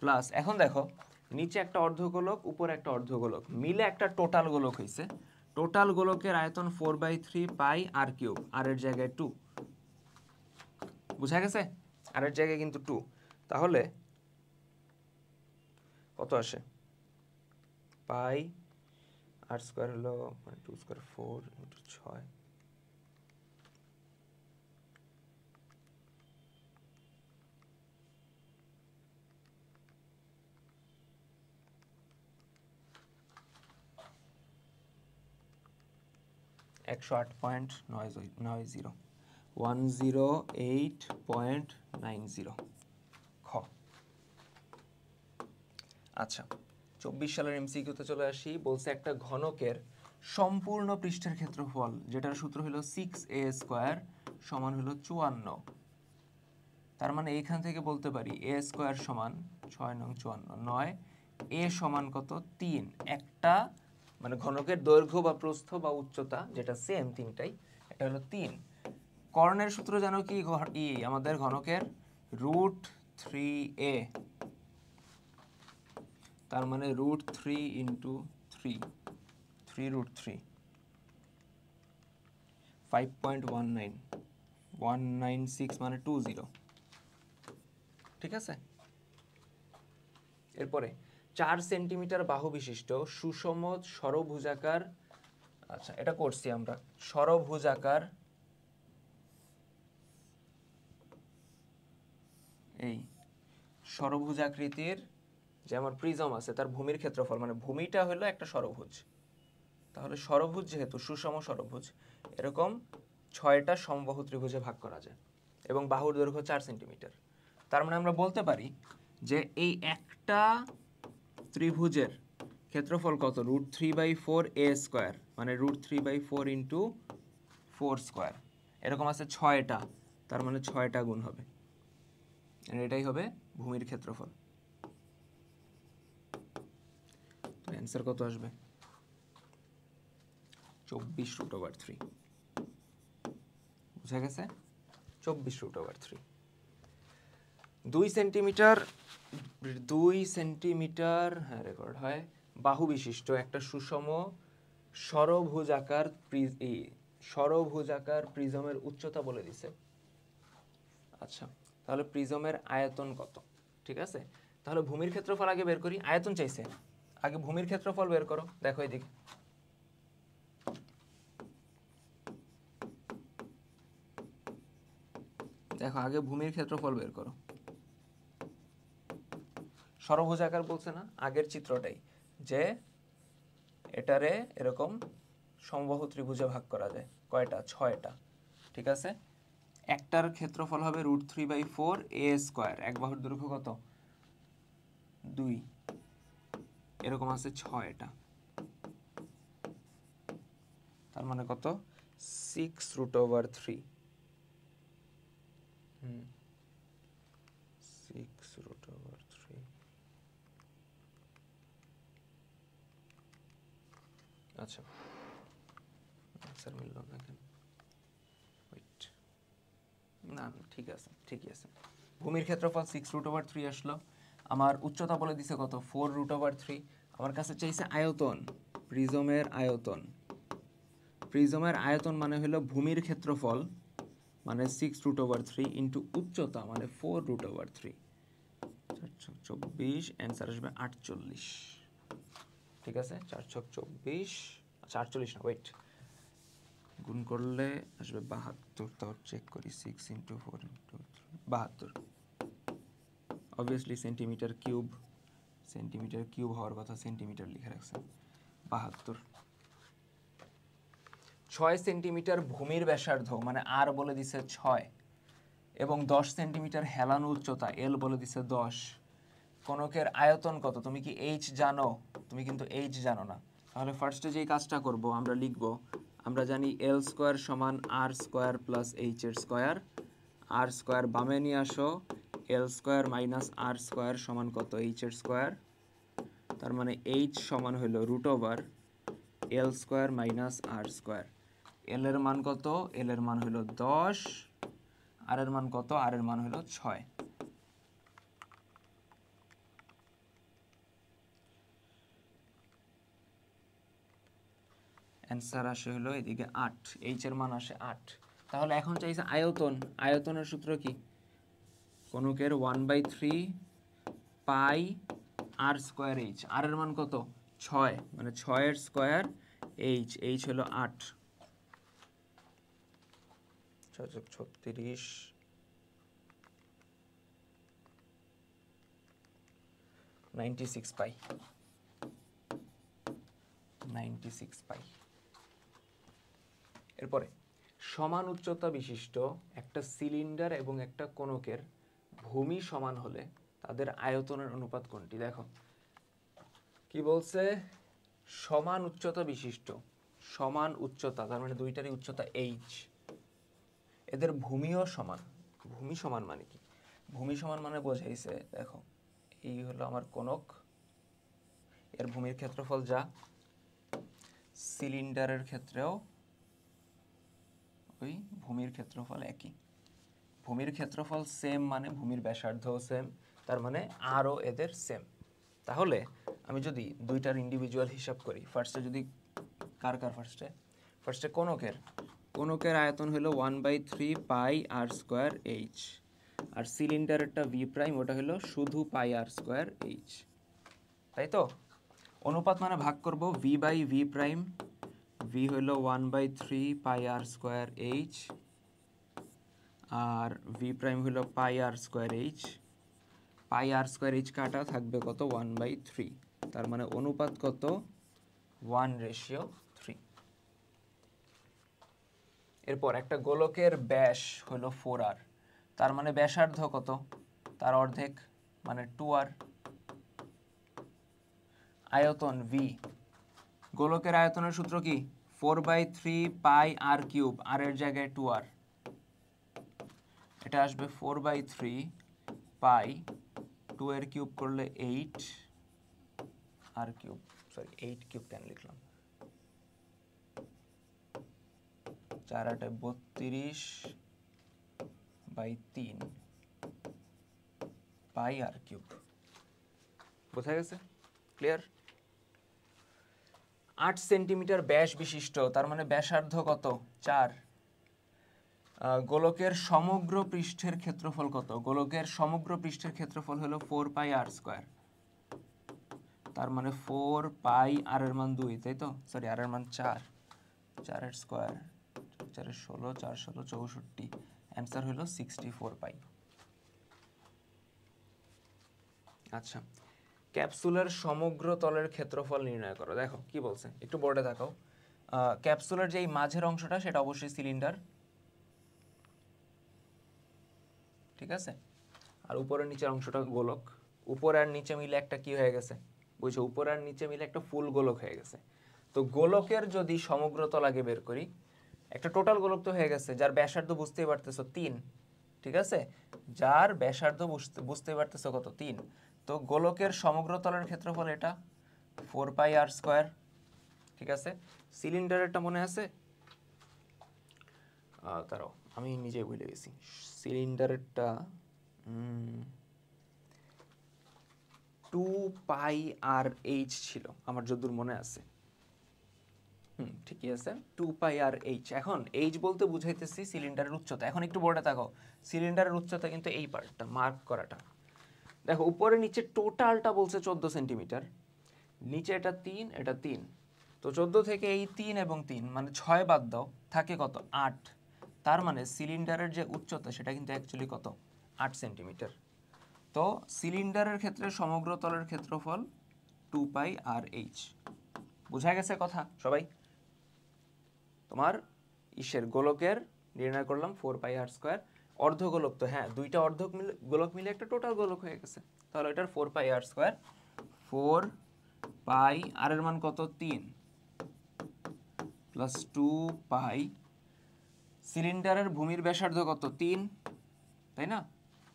প্লাস এখন দেখো নিচে একটা অর্ধগোলক উপরে একটা অর্ধগোলক মিলে একটা টোটাল গোলক হয়েছে। টোটাল গোলকের আয়তন 4/3 পাই আর কিউব, আর এর জায়গায় 2, বুঝা গেছে? আর এর জায়গায় কিন্তু 2, তাহলে কত আসে, পাই আর স্কোয়ার হলো মানে 2 স্কোয়ার 4 ইন্টু 6, একশো 8.90 108.90 খ। আচ্ছা 24 সালের এমসিকিউতে চলে আসি। বলছে একটা ঘনকের সম্পূর্ণ পৃষ্ঠের ক্ষেত্রফল, যেটার সূত্র হলো 6a স্কোয়ার সমান হলো 54। তার মানে এইখান থেকে বলতে পারি a স্কোয়ার সমান 6 নং 54, 9 a সমান কত 3। একটা মানে ঘনকের দৈর্ঘ্য বা প্রস্থ বা উচ্চতা যেটা সেম তিনটাই, এটা হলো 3। কর্ণের সূত্র জানো কি, আমাদের ঘনকের √3a, তার মানে √3 ইন্টু 3, 3√3, 5.19, 196 মানে 20, ঠিক আছে? এরপরে 4 সেন্টিমিটার বাহু বিশিষ্ট সুষম ষড়ভুজাকার, আচ্ছা এটা করছি আমরা, ষড়ভুজাকার এই ষড়ভুজাকৃতির যে আমার প্রিজম আছে তার ভূমির ক্ষেত্রফল, মানে ভূমিটা হলো একটা ষড়ভুজ, তাহলে ষড়ভুজ যেহেতু সুষম ষড়ভুজ, এরকম 6টা সমবাহু ত্রিভুজে ভাগ করা যায় এবং বাহুর দৈর্ঘ্য 4 সেন্টিমিটার। তার মানে আমরা বলতে পারি যে এই একটা ত্রিভুজের ক্ষেত্রফল কত, √3/4 a স্কোয়ার মানে √3/4 ইন্টু 4 স্কোয়ার, এরকম আছে 6টা, তার মানে 6টা গুণ হবে, এটাই হবে ভূমির ক্ষেত্রফল। তো অ্যান্সার কত আসবে, 24√3, বুঝা গেছে? 24√3। 2 সেন্টিমিটার হ্যাঁ রেকর্ড হয় বাহু বিশিষ্ট একটা সুষম ষড়ভুজাকার প্রিজমের উচ্চতা বলে দিছে। আচ্ছা তাহলে প্রিজমের আয়তন কত, ঠিক আছে? তাহলে ভূমির ক্ষেত্রফল আগে বের করি, আয়তন চাইছে, আগে ভূমির ক্ষেত্রফল বের করো। দেখো এদিকে, দেখো আগে ভূমির ক্ষেত্রফল বের করো। ষড়ভুজাকার বলছে না, আগের চিত্রটাই, যে এটারে এরকম সমবাহু ত্রিভুজে ভাগ করা যায় কয়টা, 6টা, ঠিক আছে? একটার ক্ষেত্রফল হবে √3/4 a স্কোয়ার, এক বাহুর দৈর্ঘ্য কত 2, এরকম আছে 6টা, তার মানে কত 6√3, 6√3। আচ্ছা আনসার মিলল না কেন, ওয়েট, না ঠিক আছে, ঠিকই আছে। ভূমির ক্ষেত্রফল 6√3 আসলো, আমার উচ্চতা বলে দিছে কত 4√3, আমার কাছে চাইছে আয়তন, প্রিজমের আয়তন। প্রিজমের আয়তন মানে হলো ভূমির ক্ষেত্রফল মানে 6√3 ইন্টু উচ্চতা মানে 4√3, 4×24, অ্যান্সার আসবে 48, ঠিক আছে? 4×24, আচ্ছা 48 না, ওয়েট, গুণ করলে আসবে 72, তাও চেক করি, 6 × 4 × 3, 72, অবভিয়াসলি সেন্টিমিটার কিউব হওয়ার কথা, সেন্টিমিটার লিখে রাখছেন 72। 6 সেন্টিমিটার ভূমির ব্যাসার্ধ মানে আর বলে দিছে 6 এবং 10 সেন্টিমিটার হেলানো উচ্চতা এল বলে দিছে 10। কোণকের আয়তন কত? তুমি কি এইচ জানো? তুমি কিন্তু এইচ জানো না। তাহলে ফার্স্টে যেই কাজটা করব আমরা লিখব, আমরা জানি এল স্কোয়ার সমান আর স্কোয়ার প্লাস এইচ এর স্কোয়ার। আর স্কোয়ার বামে নিয়ে আসো, এল স্কোয়ার মাইনাস আর স্কোয়ার সমান কত? এইচ এর স্কোয়ার। তার মানে এইচ সমান হলো রুট ওভার এল স্কোয়ার মাইনাস আর স্কোয়ার। এল এর মান কত? এল এর মান হলো 10, আর এর মান কত? আর এর মান হলো 6। অ্যান্সার আসে হলো এদিকে 8, এইচ এর মান আসে 8। তাহলে এখন চাইছে আয়তন। আয়তনের সূত্র কি? কোণকের 1/3 পাই আর স্কোয়ার এইচ। আর এর মান কত? 6, মানে 6 এর স্কোয়ার এইচ। এইচ হলো 8, 36 96 পাই, 96 পাই। এরপরে সমান উচ্চতা বিশিষ্ট একটা সিলিন্ডার এবং একটা কোণকের ভূমি সমান হলে তাদের আয়তনের অনুপাত কোনটি? দেখো কি বলছে, সমান উচ্চতা বিশিষ্ট, সমান উচ্চতা তার মানে দুইটারই উচ্চতা এইচ, এদের ভূমিও সমান। ভূমি সমান মানে কি? ভূমি সমান মানে বোঝাইছে, দেখো এই হলো আমার কোণক, এর ভূমির ক্ষেত্রফল যা, সিলিন্ডারের ক্ষেত্রেও ওই ভূমির ক্ষেত্রফল একই। ভূমির ক্ষেত্রফল সেম মানে ভূমির ব্যাসার্ধও সেম, তার মানে আরও এদের সেম। তাহলে আমি যদি দুইটার ইন্ডিভিজুয়াল হিসাব করি, ফার্স্টে যদি কার ফার্স্টে কোণকের আয়তন হলো 1/3 পাই আর স্কোয়ার এইচ, আর সিলিন্ডারেরটা ভি প্রাইম, ওটা হলো শুধু পাই আর স্কোয়ার এইচ, তাই তো? অনুপাত মানে ভাগ করব, V by V prime, V হলো 1/3 পাই আর স্কোয়ার এইচ, আর ভি প্রাইম হলো pi R square H. Pi R square H কাটা থাকবে কত? 1/3, তার মানে অনুপাত কত? 1:3। এরপর একটা গোলকের ব্যাস হলো 4r, তার মানে ব্যাসার্ধ কত? তার অর্ধেক মানে 2r। আয়তন v, গোলকের আয়তনের সূত্র কি? 4/3 পাই আর কিউব, আর এর জায়গায় 2r, এটা আসবে 4/3 পাই, 2 এর কিউব করলে 8 আর কিউব, সরি 8 কিউব কেন লিখলাম, 4/8 32/3 পাই আর কিউব। বোঝা গেছে? ক্লিয়ার? 8 সেন্টিমিটার ব্যাস বিশিষ্ট, তার মানে ব্যাসার্ধ কত? 4। গোলকের সমগ্র পৃষ্ঠের ক্ষেত্রফল কত? গোলকের সমগ্র পৃষ্ঠের ক্ষেত্রফল হলো 4 পাই আর স্কোয়ার, তার মানে 4 পাই, আর এর মান 2, তাই তো? সরি, আর এর মান 4, 4 এর স্কোয়ার, 4 এর 16, 4 16 64, অ্যান্সার হলো 64 পাই। আচ্ছা, ক্যাপসুলের সমগ্র তলের ক্ষেত্রফল নির্ণয় করো। দেখো কি বলছে, একটু বোর্ডে দেখাও। ক্যাপসুলের যে মাঝের অংশটা সেটা অবশ্যই সিলিন্ডার, ঠিক আছে? আর উপরের নিচের অংশটা গোলক। উপর আর নিচে মিলে একটা কি হয়ে গেছে? বুঝছো, উপর আর নিচে মিলে একটা ফুল গোলক হয়ে গেছে। তো গোলকের যদি সমগ্র তল আগে বের করি, একটা টোটাল গোলক তো হয়ে গেছে, যার ব্যাসার্ধ বুঝতেই পারতেছো 3, ঠিক আছে? যার ব্যাসার্ধ বুঝতে পারতেছো কত? 3। তো গোলকের সমগ্র তলের ক্ষেত্রফল এটা 4 পাই আর স্কোয়ার, ঠিক আছে? সিলিন্ডারেরটা মনে আছে? তারাও আমি নিজেই ভুলে গেছি, সিলিন্ডারেরটা 2 পাই আর এইচ ছিল আমার যতদূর মনে আছে। ঠিকই আছে, 2 পাই আর এইচ। এখন এইচ বলতে বুঝাইতেছি সিলিন্ডারের উচ্চতা। এখন একটু বোর্ডে তাকাও, সিলিন্ডারের উচ্চতা কিন্তু এই পার্টটা মার্ক করাটা। দেখো উপরে নিচে টোটালটা বলছে 14 সেন্টিমিটার, নিচে এটা 3, এটা 3, তো 14 থেকে এই 3 এবং 3 মানে 6 বাদ দাও, থাকে কত? 8। তার মানে সিলিন্ডারের যে উচ্চতা সেটা কিন্তু অ্যাকচুয়ালি কত? 8 সেন্টিমিটার। তো সিলিন্ডারের ক্ষেত্রে সমগ্র তলের ক্ষেত্রফল 2 পাই আর এইচ। বোঝা গেছে কথা সবাই? তোমার ইসের গোলকের নির্ণয় করলাম 4 পাই আর স্কয়ার, অর্ধগোলক তো হ্যাঁ দুইটা গোলক মিলে একটা টোটাল গোলক হয়ে গেছে, তাহলে এটার 4 পাই আর স্কয়ার। 4 পাই আর এর মান কত 3 প্লাস 2 পাই, সিলিন্ডারের ভূমির ব্যাসার্ধ কত 3, তাই না?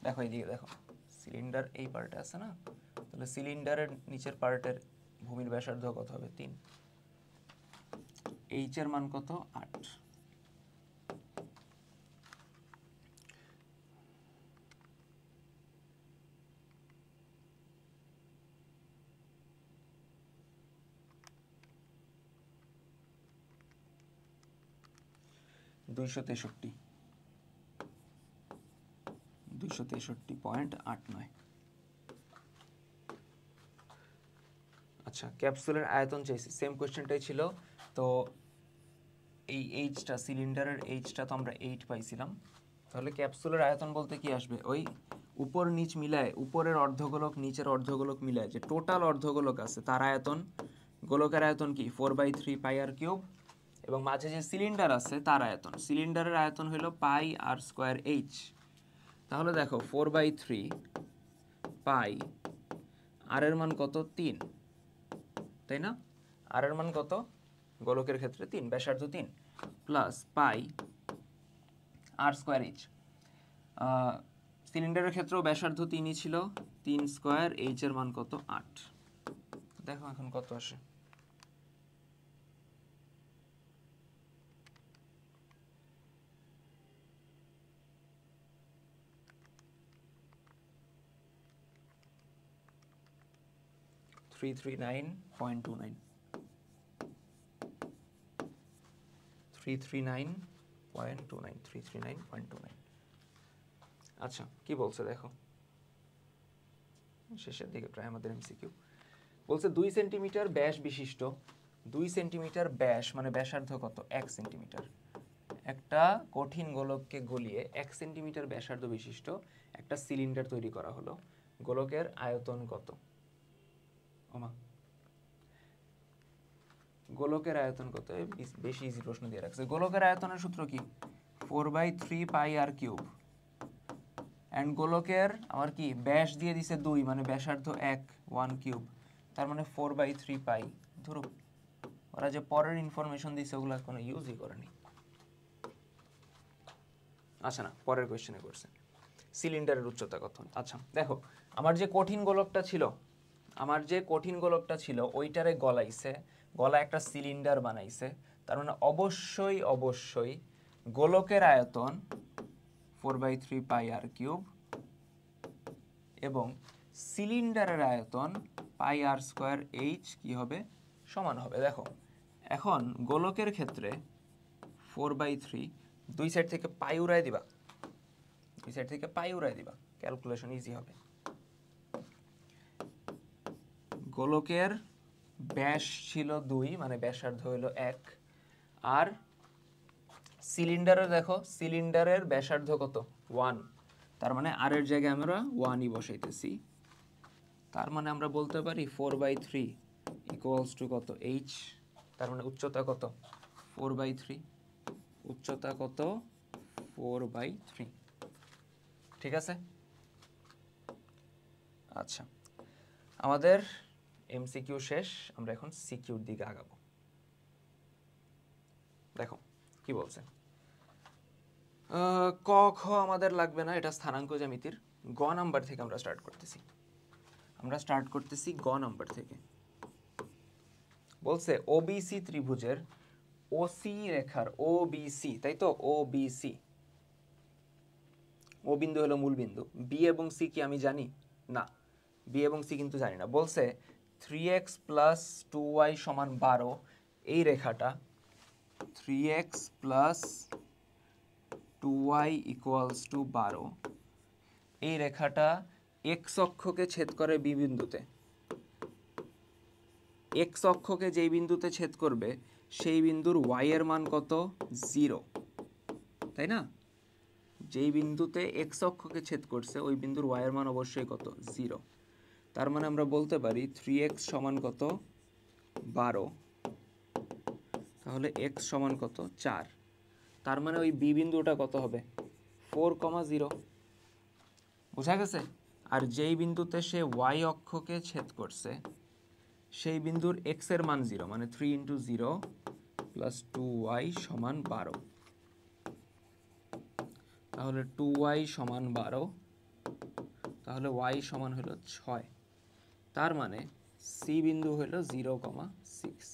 দেখো এইদিকে দেখো, সিলিন্ডার এই পার্টে আছে না, তাহলে সিলিন্ডারের নিচের পার্টের ভূমির ব্যাসার্ধ কত হবে 3, এইচ এর মান কত 8। দুইশো 263.89। আচ্ছা, ক্যাপসুলের আয়তন চাইছি, সেম কোশ্চেনটাই ছিল। তো এই এইচটা, সিলিন্ডারের এইচটা তো আমরা 8 পাইছিলাম, তাহলে ক্যাপসুলের আয়তন বলতে কি আসবে, ওই উপর নিচ মিলায়, উপরের অর্ধগোলক নিচের অর্ধগোলক মিলায় যে টোটাল অর্ধগোলক আছে তার আয়তন, গোলকের আয়তন কি 4/3 পাই আর কিউব, এবং মাঝে যে সিলিন্ডার আছে তার আয়তন, সিলিন্ডারের আয়তন হলো পাই আর স্কয়ার এইচ। তাহলে দেখো 4/3 পাই, আর এর মান কত 3, তাই না? আর এর মান কত গোলকের ক্ষেত্রে 3, ব্যাসার্ধ 3, প্লাস পাই আর স্কয়ার এইচ। সিলিন্ডারের ক্ষেত্রেও ব্যাসার্ধ 3ই ছিল, 3 স্কয়ার, এইচ এর মান কত 8। দেখো এখন কত আসে, থ্রি 339.29। আচ্ছা কি বলছে দেখো, শেষের দিকে প্রায় আমাদের এমসিকিউ। বলছে 2 সেন্টিমিটার ব্যাস বিশিষ্ট, 2 সেন্টিমিটার ব্যাস মানে ব্যাসার্ধ কত 1 সেন্টিমিটার, একটা কঠিন গোলককে গলিয়ে 1 সেন্টিমিটার ব্যাসার্ধ বিশিষ্ট একটা সিলিন্ডার তৈরি করা হলো, গোলকের আয়তন কত? ওমা, গোলকের আয়তন কত? বেশি ইজি প্রশ্ন দিয়ে রাখছে। গোলকের আয়তনের সূত্র কি? 4/3 পাই আর কিউব, এন্ড গোলকের আমার কি ব্যাস দিয়ে দিছে 2, মানে ব্যাসার্ধ 1 কিউব, তার মানে 4/3 পাই। ধরো ওরা যে পরের ইনফরমেশন দিছে ওগুলো কোনো ইউজই করেনি। আচ্ছা না, পরের কোশ্চেনে করছে সিলিন্ডারের উচ্চতা কত। আচ্ছা দেখো, আমার যে কঠিন গোলকটা ছিল ওইটারে গলাইছে, গলা একটা সিলিন্ডার বানাইছে, তার মানে অবশ্যই গোলকের আয়তন 4/3 পাই আর কিউব এবং সিলিন্ডারের আয়তন পাই আর স্কয়ার এইচ কি হবে, সমান হবে। দেখো এখন গোলকের ক্ষেত্রে 4/3, দুই সাইড থেকে পাই উড়াই দিবা, ক্যালকুলেশন ইজি হবে। গোলকের ব্যাস ছিল 2, মানে ব্যাসার্ধ হলো 1, আর সিলিন্ডারের দেখো, সিলিন্ডারের ব্যাসার্ধ কত 1, তার মানে আর এর জায়গায় আমরা 1ই বসাইতেছি, তার মানে আমরা বলতে পারি 4/3 ইকুয়ালস টু কত এইচ, তার মানে উচ্চতা কত 4/3, উচ্চতা কত 4/3। ঠিক আছে? আচ্ছা, আমাদের এমসিকিউ শেষ, আমরা এখন সিকিউর দিকে আগাবো। দেখো কি বলছে, ক খ আমাদের লাগবে না, এটা স্থানাঙ্ক জ্যামিতির। গ নাম্বার থেকে আমরা স্টার্ট করতেছি গ নাম্বার থেকে। বলছে ওবিসি ত্রিভুজের ওসি রেখার, ওবিসি তাই তো, ওবিসি, ও বিন্দু হলো মূল বিন্দু, বি এবং সি কি আমি জানি না, বি এবং সি কিন্তু জানি না। বলছে 3x + 2y = 12, এই রেখাটা 3x + 2y = 12, এই রেখাটা x অক্ষকে ছেদ করে বি বিন্দুতে, x অক্ষকে যেই বিন্দুতে ছেদ করবে সেই বিন্দুর y এর মান কত 0, তাই না? যেই বিন্দুতে এক্স অক্ষকে ছেদ করছে ওই বিন্দুর ওয়াই এর মান অবশ্যই কত 0। তার মানে আমরা বলতে পারি 3x সমান কত 12, তাহলে x সমান কত 4। তার মানে ওই বি বিন্দুটা কত হবে 4,0। বোঝা গেছে? আর যেই বিন্দুতে সে ওয়াই অক্ষকে ছেদ করছে সেই বিন্দুর x এর মান 0, মানে 3 × 0 + 2y সমান 12। তাহলে 2y সমান 12, তাহলে y সমান হলো 6। তার মানে সি বিন্দু হলো 0,6।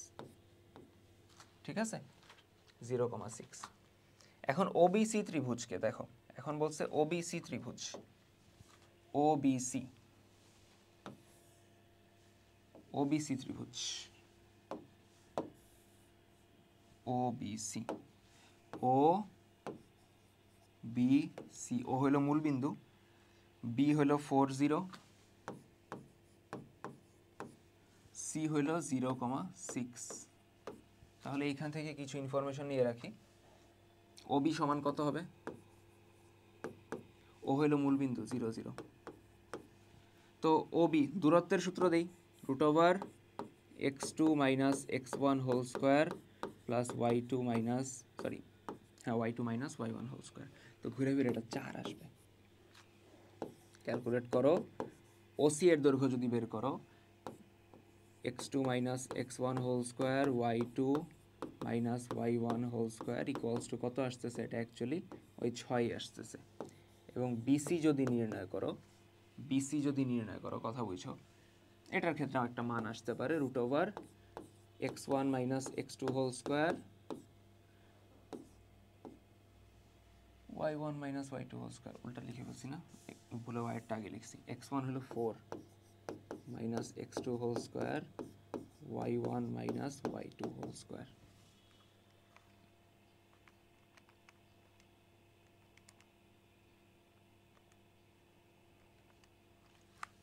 ঠিক আছে, 0,6। এখন ওবিসি ত্রিভুজকে দেখো, এখন বলছে ওবিসি ত্রিভুজ, ওবিসি ওবিসি ত্রিভুজ, ওবিসি ও বি সি। ও হলো মূল বিন্দু, বি হলো 40, সি হলো 0,6। তাহলে এইখান থেকে কিছু ইনফরমেশন নিয়ে রাখি। ও বি সমান কত হবে? ও হলো মূল বিন্দু 0, 0। তো ও বি দূরত্বের সূত্র দেই, √x2 - x1 whole square plus y2 minus y2 minus y1 whole square. তো ঘুরে ফিরে এটা 4 আসবে। ক্যালকুলেট করো, ওসি এর দৈর্ঘ্য যদি বের করো, x2 - x1 whole square y2 minus y1 whole square equals to কত আসতেছে? এটা অ্যাকচুয়ালি ওই 6 আসতেছে। এবং বিসি যদি নির্ণয় করো, বিসি যদি নির্ণয় করো, কথা বুঝো, এটার ক্ষেত্রে একটা মান আসতে পারে √x1 - x2 whole square y1 - y2 whole square. উল্টা লিখে ফেলছি না, ভুলে ওয়াইটা আগে লিখছি। x1 হলো 4 - x2 whole square y1 - y2 whole square.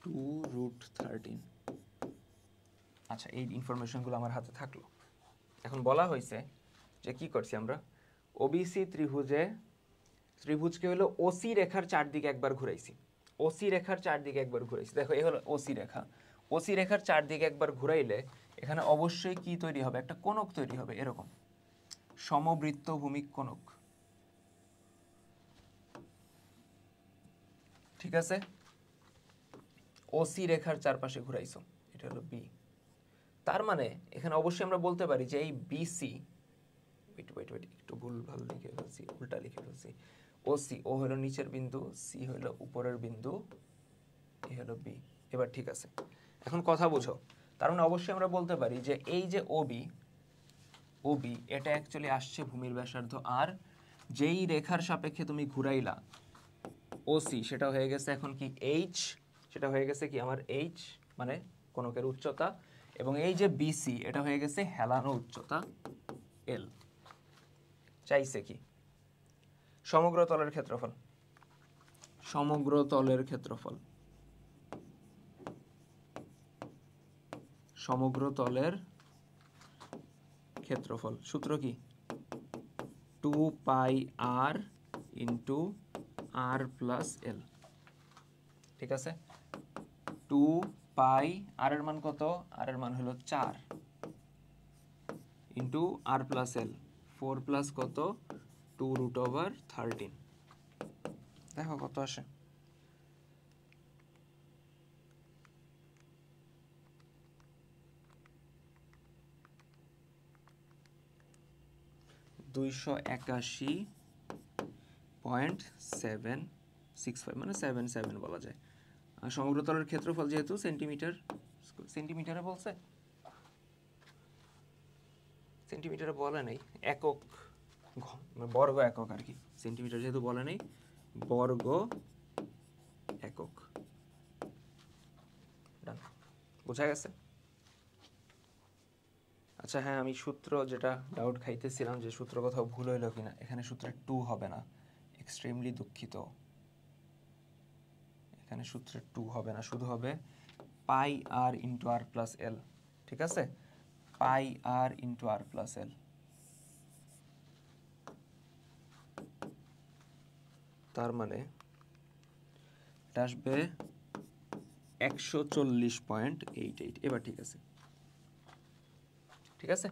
√13। আচ্ছা, এই ইনফরমেশনগুলো আমার হাতে থাকলো। এখন বলা হয়েছে যে কি করছি আমরা, ওবিসি ত্রিভুজকে হলো ওসি রেখার চারদিকে একবার ঘুরাইছি। ওসি রেখার চারদিকে একবার ঘুরাইছি। দেখো এই হলো ওসি রেখা। ওসি রেখার চারদিকে একবার ঘুরাইলে এখানে অবশ্যই কি তৈরি হবে? একটা কোণক তৈরি হবে, এরকম সমবৃত্তভূমিক কোণক। ঠিক আছে, ওসি রেখার চারপাশে ঘুরাইছো, এটা হলো বি। তার মানে এখানে অবশ্যই আমরা বলতে পারি যে এই বিসি, একটু ভুলভাল লিখে ফেলছি, উল্টা লিখে ফেলছি। ওসি, ও হলো নিচের বিন্দু, সি হলো উপরের বিন্দু, এ হলো বি। এবার ঠিক আছে, এখন কথা বুঝো। তার মানে অবশ্যই আমরা বলতে পারি যে এই যে ওবি, ওবি এটা অ্যাকচুয়ালি আসছে ভূমির ব্যাসার্ধ আর, যেই রেখার সাপেক্ষে তুমি ঘুরাইলা ওসি সেটা হয়ে গেছে এখন কি এইচ, সেটা হয়ে গেছে কি আমার এইচ, মানে কোণকের উচ্চতা। এবং এই যে বিসি এটা হয়ে গেছে হেলানো উচ্চতা এল। চাইছে কি? সমগ্র তলের ক্ষেত্রফল, সমগ্র তলের ক্ষেত্রফল, সমগ্র তলের ক্ষেত্রফল। সূত্র কি? 2πr × r + l। ঠিক আছে, 2π, আর এর মান কত? আর এর মান হলো 4 × r + l, 4 প্লাস কত? 2√13। দেখো কত আসে। (281.765) মানে 77 বলা যায়। আর সমগ্র তলের ক্ষেত্রফল যেহেতু সেন্টিমিটার, সেন্টিমিটারে বলছে, সেন্টিমিটারে বলে নেই, একক বর্গ একক আর কি। সেন্টিমিটার যেহেতু বলে নেই, বর্গ একক। ডান, বোঝা গেছে? আচ্ছা হ্যাঁ, আমি সূত্র যেটা ডাউট খাইতেছিলাম যে সূত্র কোথাও ভুল হইলো কিনা, এখানে সূত্রে 2 হবে না, এক্সট্রিমলি দুঃখিত। এখানে সূত্রে 2 হবে না, শুধু হবে πr × r + l। ঠিক আছে, πr × r + l। তার মানে এটা আসবে 140.88। এবার ঠিক আছে, ঠিক আছে,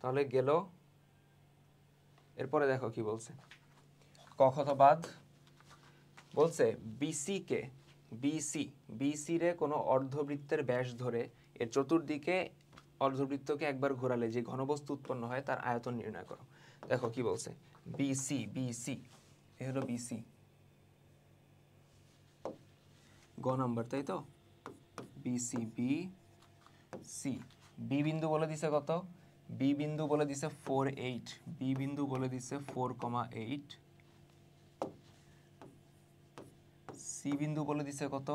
তাহলে গেল। এরপরে দেখো কি বলছে, ক খ তো বাদ। বলছে বিসি রে কোনো অর্ধবৃত্তের ব্যাস ধরে এর চতুর্দিকে অর্ধবৃত্তকে একবার ঘোরালে যে ঘনবস্তু উৎপন্ন হয় তার আয়তন নির্ণয় করো। দেখো কি বলছে, বিসি এ হলো বিসি, গ নাম্বার, তাই তো, বিসি বি বিন্দু বলে দিছে কত, বি বিন্দু বলে দিছে 4.8, বি বিন্দু বলে দিছে 4,8, সি বিন্দু বলে দিছে কত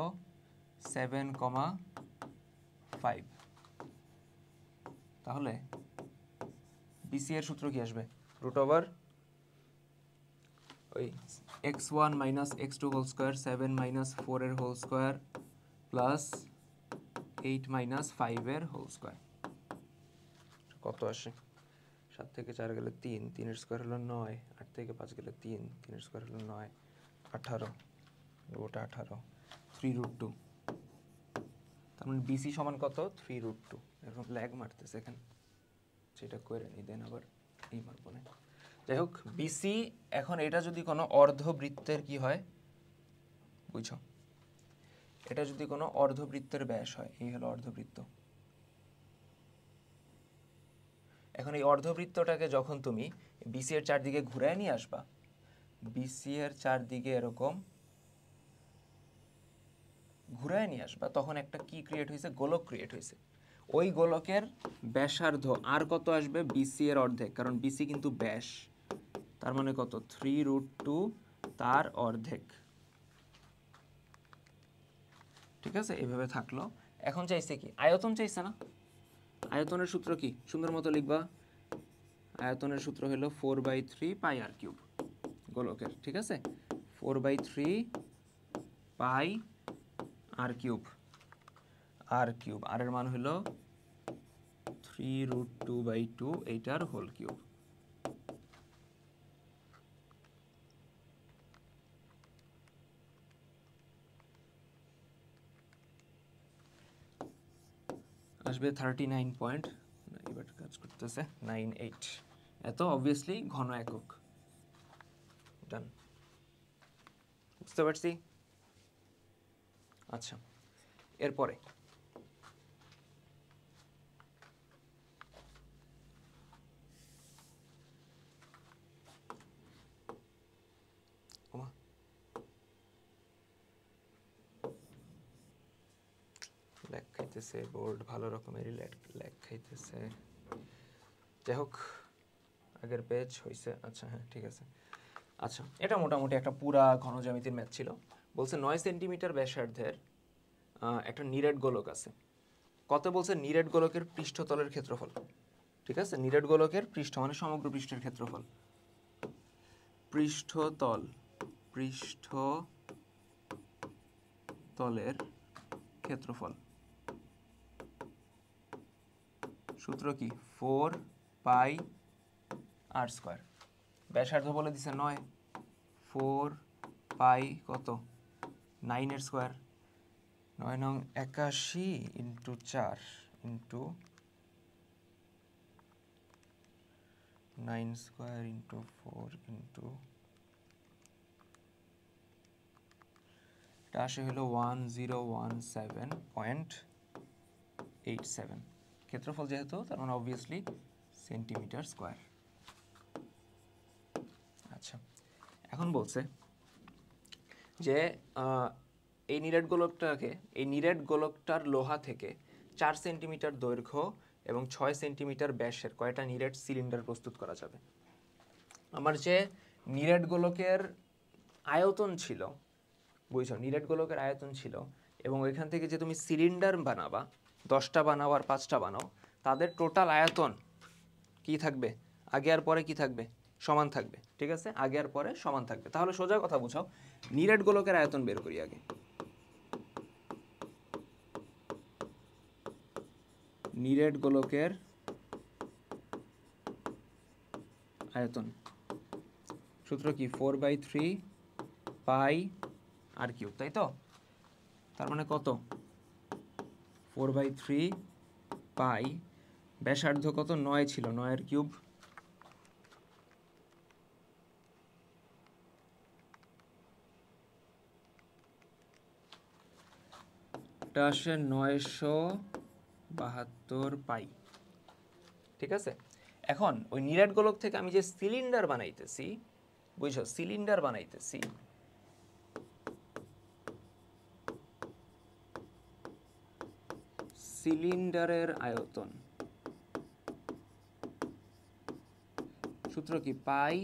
7,5। তাহলে বিসি এর সূত্র কি আসবে, রুট ওভার ওই x1 minus x2 whole square, 7 minus 4 এর হোল স্কোয়ার প্লাস 8 মাইনাস 5 এর হোল স্কোয়ার। কত আসে, 7 থেকে 4 গেলে 3, 3 এর স্কোয়ার হলো 9, 8 থেকে 5 গেলে 3, 3 এর স্কোয়ার হলো 9, 18, ওটা 18, 3√2। তার মানে বিসি সমান কত, 3√2। এরকম ল্যাগ মারতেছে এখানে, সেটা করে নিই, দেন আবার এই মারবো না। যাই হোক, বিসি এখন এটা যদি কোনো অর্ধবৃত্তের কি হয় বুঝছো, এটা যদি কোনো অর্ধবৃত্তের ব্যাস হয়, এই হলো অর্ধবৃত্ত। এখন এই অর্ধবৃত্তটাকে যখন তুমি বিসি এর চারদিকে ঘুরায় নিয়ে আসবা, বিসি এর চারদিকে এরকম ঘুরায় নিয়ে আসবা, তখন একটা কি ক্রিয়েট হয়েছে, গোলক ক্রিয়েট হয়েছে। ওই গোলকের ব্যাসার্ধ আর কত আসবে, বিসি এর অর্ধেক, কারণ বিসি কিন্তু ব্যাস, তার মানে কত 3√2 তার অর্ধেক। ঠিক আছে, এভাবে থাকলো। এখন চাইছে কি, আয়তন চাইছে না, আয়তনের সূত্র কি সুন্দর মতো লিখবা, আয়তনের সূত্র হলো 4/3 পাই আর কিউব গোলকের, ঠিক আছে, 4/3 পাই আর কিউব, আর এর মান হলো 3√2/2, এইটার হোল কিউব। আসবে 39 পয়েন্ট, এবার কাজ করতেছে 98। এত অবভিয়াসলি ঘন একক। ডান, বুঝতে পারছি। আচ্ছা, এরপরে ল্যাগ খাইতেছে বোর্ড, ভালো রকমেরই ল্যাগ খাইতেছে। যাই হোক, আগের পেজ হয়েছে, আচ্ছা হ্যাঁ ঠিক আছে। আচ্ছা, এটা মোটামুটি একটা পুরা ঘনজ্যামিতির ম্যাথ ছিল। বলছে 9 সেন্টিমিটার ব্যাসার্ধের একটা নিরেট গোলক আছে। কত বলছে, নিরেট গোলকের পৃষ্ঠতলের ক্ষেত্রফল, ঠিক আছে, নিরেট গোলকের পৃষ্ঠ মানে সমগ্র পৃষ্ঠের ক্ষেত্রফল, পৃষ্ঠতলের ক্ষেত্রফল সূত্র কি, 4 পাই আর স্কোয়ার। ব্যাসার্ধ বলে দিছে 9, 4 পাই কত 9 এর স্কোয়ার, 9 নং 81 into 4 into 9 square into 4 into, এটা আসে হলো 1017.87 ক্ষেত্রফল যেহেতু, তার মানে অবভিয়াসলি সেন্টিমিটার স্কোয়ার। আচ্ছা, এখন বলছে যে এই নিরেট গোলকটার লোহা থেকে 4 সেন্টিমিটার দৈর্ঘ্য এবং 6 সেন্টিমিটার ব্যাসের কয়টা নিরেট সিলিন্ডার প্রস্তুত করা যাবে। আমার যে নিরেট গোলকের আয়তন ছিল, বুঝছো, নিরেট গোলকের আয়তন ছিল, এবং ওইখান থেকে যে তুমি সিলিন্ডার বানাবা, 10টা বানাও আর 5টা বানাও, তাদের টোটাল আয়তন কি থাকবে, আগে আর পরে কি থাকবে, সমান থাকবে। ঠিক আছে, আগে আর পরে সমান থাকবে। তাহলে সোজা কথা বুঝাও, নিরেট গোলকের আয়তন বের করি আগে। নিরেট গোলকের আয়তন সূত্র কি 4/3 পাই আর কিউব, তাই তো? তার মানে কত 4/3 পাই, ব্যাসার্ধ কত 9 ছিল, 9 এর কিউব, এটা আসে 972 পাই। ঠিক আছে, এখন ওই নিরেট গোলক থেকে আমি যে সিলিন্ডার বানাইতেছি, বুঝছো, সিলিন্ডার বানাইতেছি, সিলিন্ডারের আয়তন সূত্র কি পাই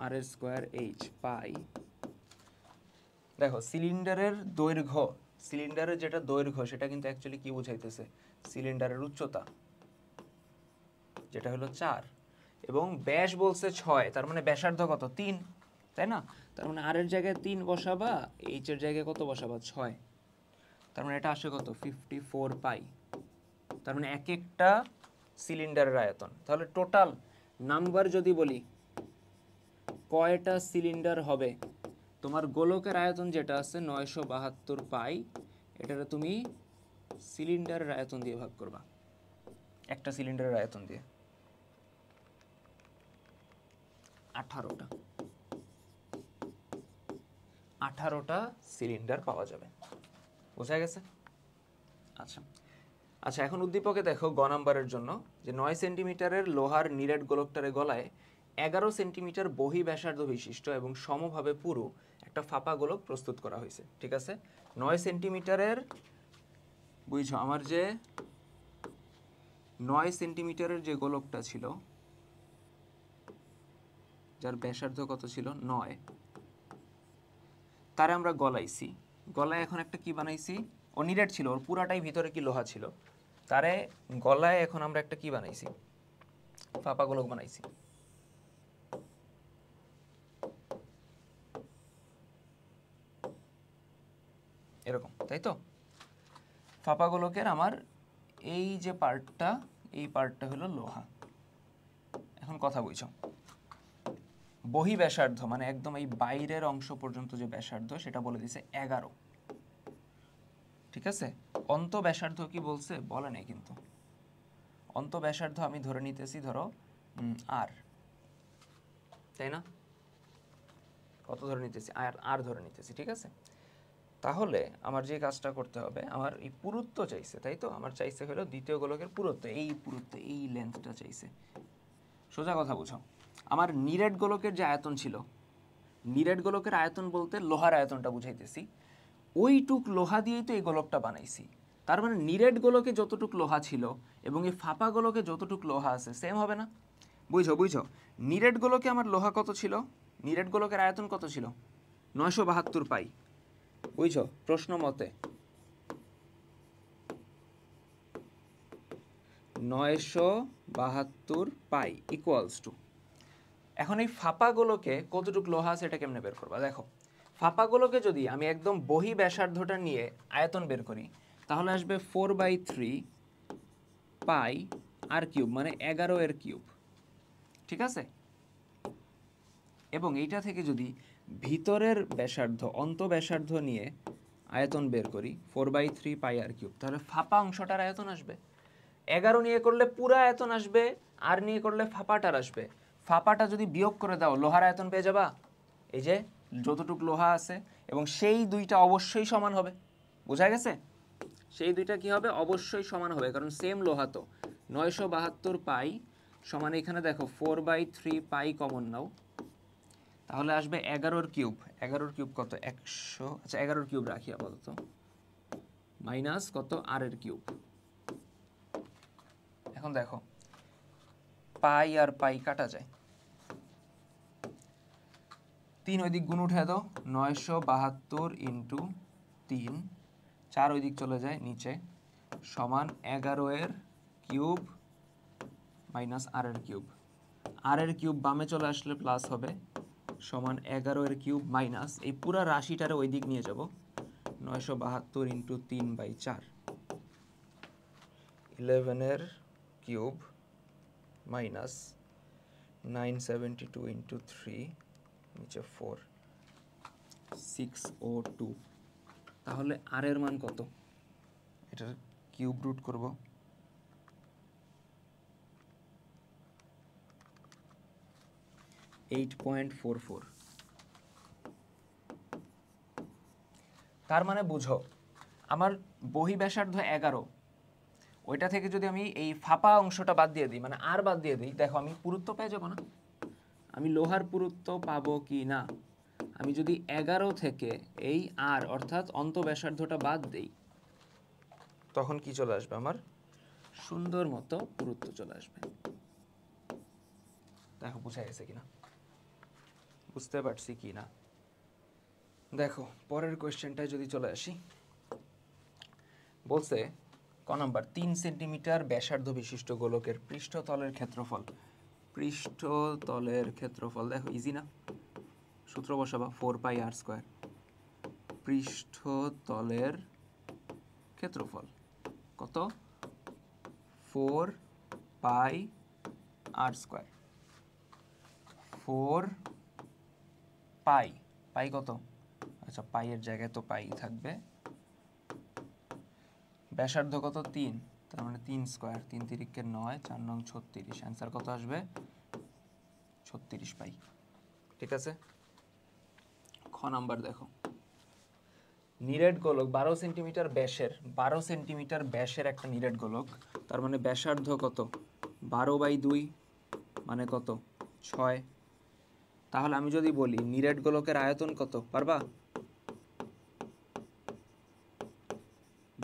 আর এর স্কয়ার এইচ পাই। দেখো সিলিন্ডারের দৈর্ঘ্য, সিলিন্ডারের যেটা দৈর্ঘ্য সেটা কিন্তু অ্যাকচুয়ালি কি বুঝাইতেছে, সিলিন্ডারের উচ্চতা যেটা হলো 4, এবং ব্যাস বলছে 6, তার মানে ব্যাসার্ধ কত 3, তাই না? তার মানে আর এর জায়গায় 3 বসাবা, এইচ এর জায়গায় কত বসাবা 6, তার মানে এটা আসে কত 54 পাই। তার মানে এক একটা সিলিন্ডারের আয়তন। তাহলে টোটাল নাম্বার যদি বলি কয়টা সিলিন্ডার হবে, তোমার গোলকের আয়তন যেটা আছে 972 পাই, এটারে তুমি সিলিন্ডারের আয়তন দিয়ে ভাগ করবা, একটা সিলিন্ডারের আয়তন দিয়ে, 18টা সিলিন্ডার পাওয়া যাবে। বোঝা গেছে? আচ্ছা আচ্ছা, এখন উদ্দীপকে দেখো গ নাম্বারের জন্য যে 9 সেন্টিমিটারের লোহার নিরেট গোলকটারে গলায় 11 সেন্টিমিটার বহি ব্যাসার্ধ বিশিষ্ট এবং সমভাবে পুরু একটা ফাঁপা গোলক প্রস্তুত করা হয়েছে। ঠিক আছে, 9 সেন্টিমিটারের, বুঝছো, আমার যে 9 সেন্টিমিটারের যে গোলকটা ছিল, যার ব্যাসার্ধ কত ছিল 9, তারে আমরা গলাইছি, গলায় এখন একটা কি বানাইছি, ও নিরেট ছিল, ওর পুরাটাই ভিতরে কি লোহা ছিল, তারে গলায় এখন আমরা একটা কি বানাইছি, ফাঁপা গোলক বানাইছি। এরকম, তাই তো? ফাঁপা গোলকের আমার এই যে পার্টটা, এই পার্টটা হলো লোহা। এখন কথা বুঝছো, বহি ব্যাসার্ধ মানে একদম এই বাইরের অংশ পর্যন্ত যে ব্যাসার্ধ সেটা বলে দিছে 11। ঠিক আছে, অন্ত ব্যাসার্ধ কি বলছে বলে নাই কিন্তু, অন্ত ব্যাসার্ধ আমি ধরে নিতেছি ধরো আর, তাই না? কত ধরে নিতেছি, আর ধরে নিতেছি। ঠিক আছে, তাহলে আমার যে কাজটা করতে হবে, আমার এই পুরুত্ব চাইছে, তাই তো? আমার চাইছে হলো দ্বিতীয় গোলকের পুরুত্ব, এই পুরুত্ব, এই লেন্থটা চাইছে। সোজা কথা বুঝাও, আমার নিরেট গোলকের যে আয়তন ছিল, নিরেট গোলকের আয়তন বলতে লোহার আয়তনটা বুঝাইতেছি, ওইটুক লোহা দিয়েই তো এই গোলকটা বানাইছি। তার মানে নিরেট গোলকে যতটুক লোহা ছিল এবং এই ফাঁপা গোলকে যতটুক লোহা আছে সেম হবে না? বুঝছো বুঝছো, নিরেট গোলকে আমার লোহা কত ছিল, নিরেট গোলকের আয়তন কত ছিল 972 পাই, বুঝছো? প্রশ্ন মতে 972 পাই ইকুয়ালস টু, এখন এই ফাঁপা গোলকে কতটুক লোহা আছে এটা কেমনে বের করবা? দেখো, ফাঁপা গোলকে যদি আমি একদম বহি ব্যাসার্ধটা নিয়ে আয়তন বের করি, তাহলে আসবে 4/3 পাই আর কিউব, মানে 11 এর কিউব। ঠিক আছে, এবং এইটা থেকে যদি ভিতরের ব্যাসার্ধ, অন্ত ব্যাসার্ধ নিয়ে আয়তন বের করি 4/3 পাই আর কিউব, তাহলে ফাঁপা অংশটার আয়তন আসবে। 11 নিয়ে করলে পুরো আয়তন আসবে, আর নিয়ে করলে ফাঁপাটার আসবে। ফাঁপাটা যদি বিয়োগ করে দাও লোহার আয়তন পেয়ে যাবা, এই যে যতটুক লোহা আছে, এবং সেই দুইটা অবশ্যই সমান হবে। বোঝা গেছে? সেই দুইটা কি হবে, অবশ্যই সমান হবে, কারণ সেম লোহা তো। 972 পাই সমান, এখানে দেখো 4/3 পাই কমন নাও, তাহলে আসবে 11 কিউব। 11 কিউব কত 100, আচ্ছা 11 কিউব রাখি আপাতত, মাইনাস কত আর এর কিউব। এখন দেখো পাই আর পাই কাটা যায়, 3 ওই দিক গুণ উঠে দাও, 972 ইন্টু 3, 4 ওই দিক চলে যায় নিচে, সমান 11 এর কিউব মাইনাস আর এর কিউব। আর এর কিউব বামে চলে আসলে প্লাস হবে, সমান 11 এর কিউব মাইনাস এই পুরা রাশিটারে ওই দিক নিয়ে যাব, 972 ইন্টু 3/4, 11 এর কিউব মাইনাস 972 ইন্টু 3 নিচে 4 602। তাহলে আর এর মান কত? এটার কিউব রুট করব, 8.44। তার মানে বুঝো আমার বহি ব্যাসার্ধ 11, ওইটা থেকে যদি আমি এই ফাঁপা অংশটা বাদ দিয়ে দিই, মানে আর বাদ দিয়ে দিই, দেখো আমি পুরুত্ব পেয়ে যাবো না? আমি লোহার পুরুত্ব পাবো কি না? আমি যদি 11 থেকে এই আর অর্থাৎ অন্ত ব্যাসার্ধটা বাদ দেই, তখন কি চলে আসবে? আমার সুন্দর মতো পুরুত্ব চলে আসবে। দেখো বুঝা গেছে কিনা, বুঝতে পারছি কি না? দেখো পরের কোয়েশ্চেনটায় যদি চলে আসি, বলছে ক নাম্বার 3 সেন্টিমিটার ব্যাসার্ধ বিশিষ্ট গোলকের পৃষ্ঠতলের ক্ষেত্রফল। পৃষ্ঠতলের ক্ষেত্রফল দেখো ইজি না, সূত্র বসাবা 4πr²। পৃষ্ঠতলের ক্ষেত্রফল কত? 4πr²। 4 পাই, পাই কত? আচ্ছা পাইয়ের জায়গায় তো পাই থাকবে। ব্যাসার্ধ কত? 3, তার মানে 3 স্কয়ার, 3 তিরিকে 9, 4 নং 36। অ্যান্সার কত আসবে? 36 পাই। ঠিক আছে। খ নাম্বার দেখো, নিরেট গোলক 12 সেন্টিমিটার ব্যাসের, 12 সেন্টিমিটার ব্যাসের একটা নিরেট গোলক, তার মানে ব্যাসার্ধ কত? 12/2 মানে কত? 6। তাহলে আমি যদি বলি নিরেট গোলকের আয়তন কত, পারবা?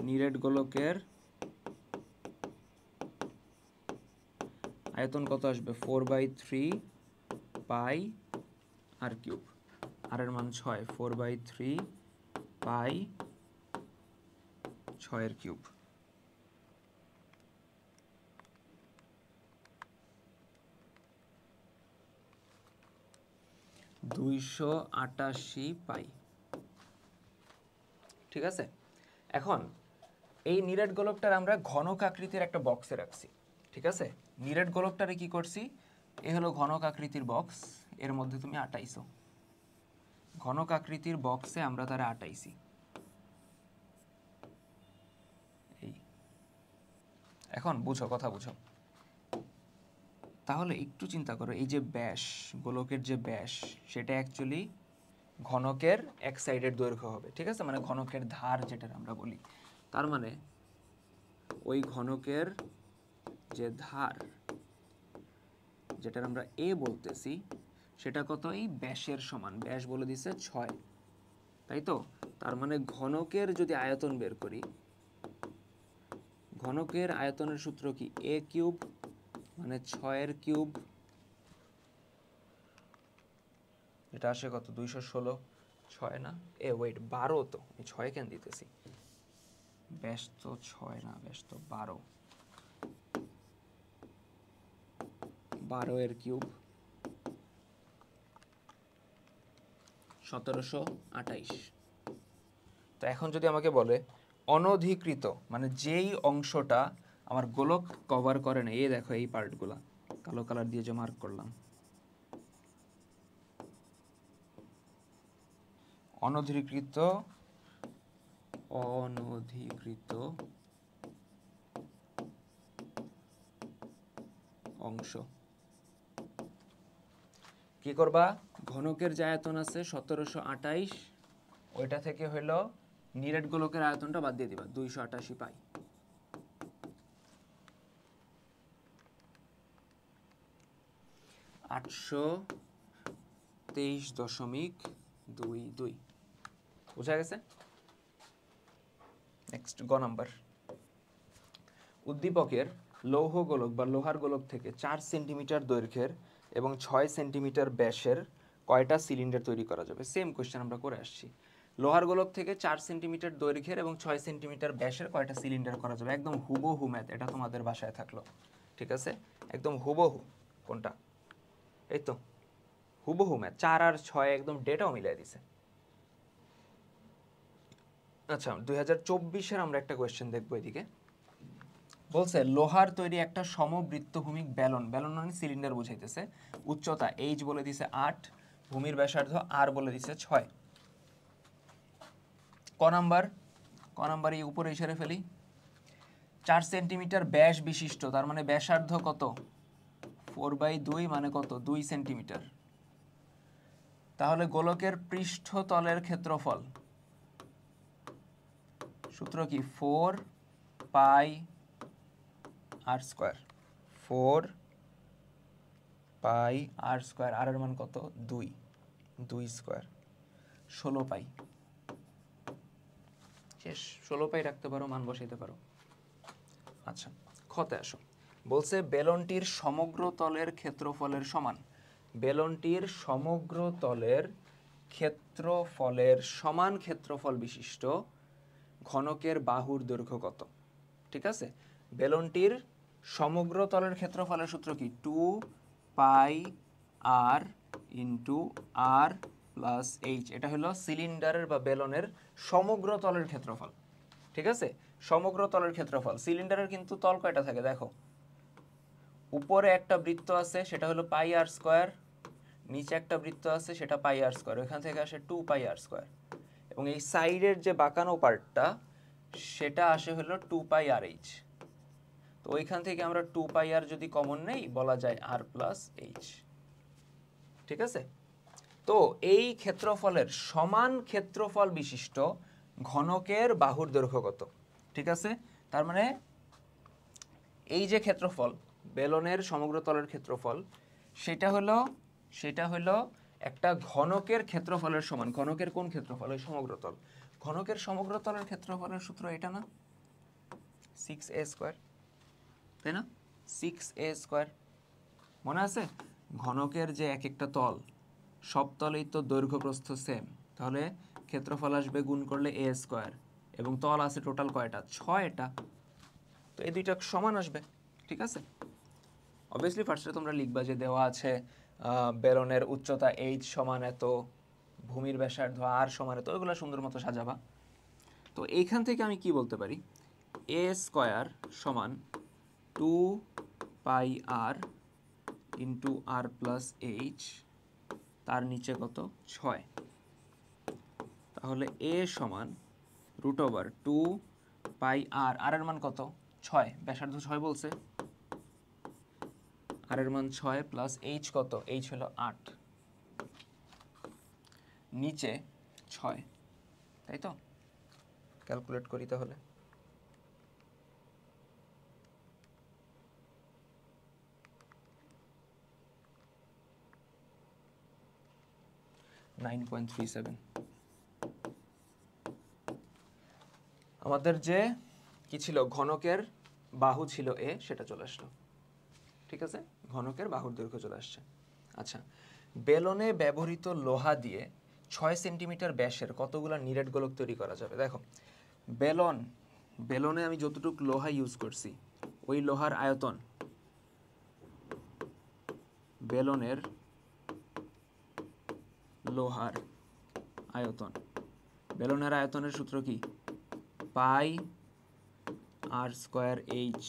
নিরেট গোলকের আয়তন কত আসবে? 4/3 পাই আর কিউব। আর এর মান 6, 4/3 পাই 6 এর কিউব। $288 পাই। ঠিক আছে। এখন এই নিরেট গোলকটার আমরা ঘনক আকৃতির একটা বক্সে রাখছি। ঠিক আছে। নিরেট গোলকটারে কি করছি? এ হলো ঘনক আকৃতির বক্স, এর মধ্যে তুমি আটাইছো। ঘনক আকৃতির বক্সে আমরা তারা আটাইছি। এই এখন বুঝো, কথা বুঝো। তাহলে একটু চিন্তা করো, এই যে ব্যাস, গোলকের যে ব্যাস, সেটা অ্যাকচুয়ালি ঘনকের এক সাইডের দৈর্ঘ্য হবে। ঠিক আছে, মানে ঘনকের ধার যেটা আমরা বলি। তার মানে ওই ঘনকের যে ধার, যেটার আমরা এ বলতেছি, সেটা কত? এই ব্যাসের সমান। ব্যাস বলে দিছে 6, তাই তো? তার মানে ঘনকের যদি আয়তন বের করি, ঘনকের আয়তনের সূত্র কি? এ কিউব মানে 6 এর কিউব, এটা আসে কত? 216। 6 না, এ ওয়েট 12 তো, এই 6 কেন দিতেছি? ব্যাস তো 6 না, ব্যাস তো 12। 12 এর কিউব 1728। তো এখন যদি আমাকে বলে অনধিকৃত, মানে যেই অংশটা আমার গোলক কভার করে না, এই দেখো এই পার্টগুলা কালো কালার দিয়ে যে মার্ক করলাম, অনধিকৃত অংশ কি করবা? ঘনকের যে আয়তন আছে 1728, ওইটা থেকে হইল নিরেট গোলকের আয়তনটা বাদ দিয়ে দিবা, 288 পাই। $823.22 বুঝা গেছে? নেক্সট গ নাম্বার, উদ্দীপকের লৌহ গোলক বা লোহার গোলক থেকে 4 সেন্টিমিটার দৈর্ঘ্যের এবং 6 সেন্টিমিটার ব্যাসের কয়টা সিলিন্ডার তৈরি করা যাবে? সেম কোয়েশ্চেন আমরা করে আসছি। লোহার গোলক থেকে 4 সেন্টিমিটার দৈর্ঘ্যের এবং 6 সেন্টিমিটার ব্যাসের কয়টা সিলিন্ডার করা যাবে? একদম হুবহু ম্যাথ, এটা তোমাদের বাসায় থাকলো। ঠিক আছে, একদম হুবহু। কোনটা? এই তো হুবহু ম্যাথ, 4 আর 6 একদম ডেটাও মিলাই দিছে। আচ্ছা 2024-এর আমরা একটা কোয়েশ্চেন দেখবো এদিকে। বলছে লোহার তৈরি একটা সমবৃত্তভূমিক ব্যালন, ব্যালন মানে সিলিন্ডার বোঝাইতেছে, উচ্চতা এইচ বলে দিছে 8, ভূমির ব্যাসার্ধ আর বলে দিছে 6। ক নাম্বার এই উপরে ইশারে ফেলি। 4 সেন্টিমিটার ব্যাস বিশিষ্ট, তার মানে ব্যাসার্ধ কত? 4/2 মানে কত? 2 সেন্টিমিটার। তাহলে গোলকের পৃষ্ঠতলের ক্ষেত্রফল সূত্র কি? 4 পাই আর স্কয়ার, 4 পাই আর স্কয়ার, আর এর মান কত? 2 স্কয়ার, 16 পাই। শেষ। 16 পাই রাখতে পারো, মান বসাইতে পারো। আচ্ছা, খতে আসো। বলছে বেলনটির সমগ্র তলের ক্ষেত্রফলের সমান, বেলনটির সমগ্র তলের ক্ষেত্রফলের সমান ক্ষেত্রফল বিশিষ্ট ঘনকের বাহুর দৈর্ঘ্য কত? ঠিক আছে, বেলনটির সমগ্র তলের ক্ষেত্রফলের সূত্র কি? 2 পাই আর ইন্টু আর প্লাস এইচ। এটা হলো সিলিন্ডারের বা বেলনের সমগ্র তলের ক্ষেত্রফল। ঠিক আছে, সমগ্র তলের ক্ষেত্রফল। সিলিন্ডারের কিন্তু তল কয়টা থাকে দেখো, উপরে একটা বৃত্ত আছে সেটা হলো পাই আর স্কয়ার, নিচে একটা বৃত্ত আছে সেটা পাই আর স্কয়ার, ওখান থেকে আসে 2 পাই আর স্কয়ার, এবং এই সাইডের যে বাঁকানো পার্টটা সেটা আসে হলো 2 পাই আর এইচ। তো ওইখান থেকে আমরা 2 পাই আর যদি কমন নেই, বলা যায় আর প্লাস এইচ। ঠিক আছে, তো এই ক্ষেত্রফলের সমান ক্ষেত্রফল বিশিষ্ট ঘনকের বাহুর দৈর্ঘ্য কত? ঠিক আছে, তার মানে এই যে ক্ষেত্রফল, বেলনের সমগ্র তলের ক্ষেত্রফল, সেটা হলো একটা ঘনকের ক্ষেত্রফলের সমান। ঘনকের কোন ক্ষেত্রফল? ওই সমগ্র তল। ঘনকের সমগ্র তলের ক্ষেত্রফলের সূত্র এটা না, 6a স্কয়ার, তাই না? 6a স্কয়ার মনে আছে? ঘনকের যে এক একটা তল, সব তলেই তো দৈর্ঘ্য প্রস্থ সেম, তাহলে ক্ষেত্রফল আসবে গুণ করলে a স্কয়ার, এবং তল আছে টোটাল কয়টা? 6টা। তো এই দুইটা সমান আসবে। ঠিক আছে, অবভিয়াসলি ফার্স্টে তোমরা লিখবা যে দেওয়া আছে বেলনের উচ্চতা এইচ সমান এত, ভূমির ব্যাসার্ধ আর সমান এত, ওইগুলো সুন্দর মতো সাজাবা। তো এইখান থেকে আমি কি বলতে পারি? এ স্কয়ার সমান 2 পাই আর ইন্টু আর প্লাস এইচ, তার নিচে কত? 6। তাহলে এ সমান রুট ওভার 2 পাই আর, আর এর মান কত? 6, ব্যাসার্ধ 6 বলছে, আর এর মান 6 প্লাস এইচ কত? এইচ হলো 8, নিচে 6, তাই তো? ক্যালকুলেট করি তাহলে। আমাদের যে কি ছিল? ঘনকের বাহু ছিল এ, সেটা চলে আসলো। ঠিক আছে, ঘনকের বাহুর দৈর্ঘ্য চলে আসছে। আচ্ছা, বেলনে ব্যবহৃত লোহা দিয়ে 6 সেন্টিমিটার ব্যাসের কতগুলা নিরেট গোলক তৈরি করা যাবে? দেখো, বেলনে আমি যতটুকু লোহা ইউজ করছি, ওই লোহার আয়তন, বেলনের লোহার আয়তন, বেলনের আয়তনের সূত্র কি? পাই আর স্কয়ার এইচ,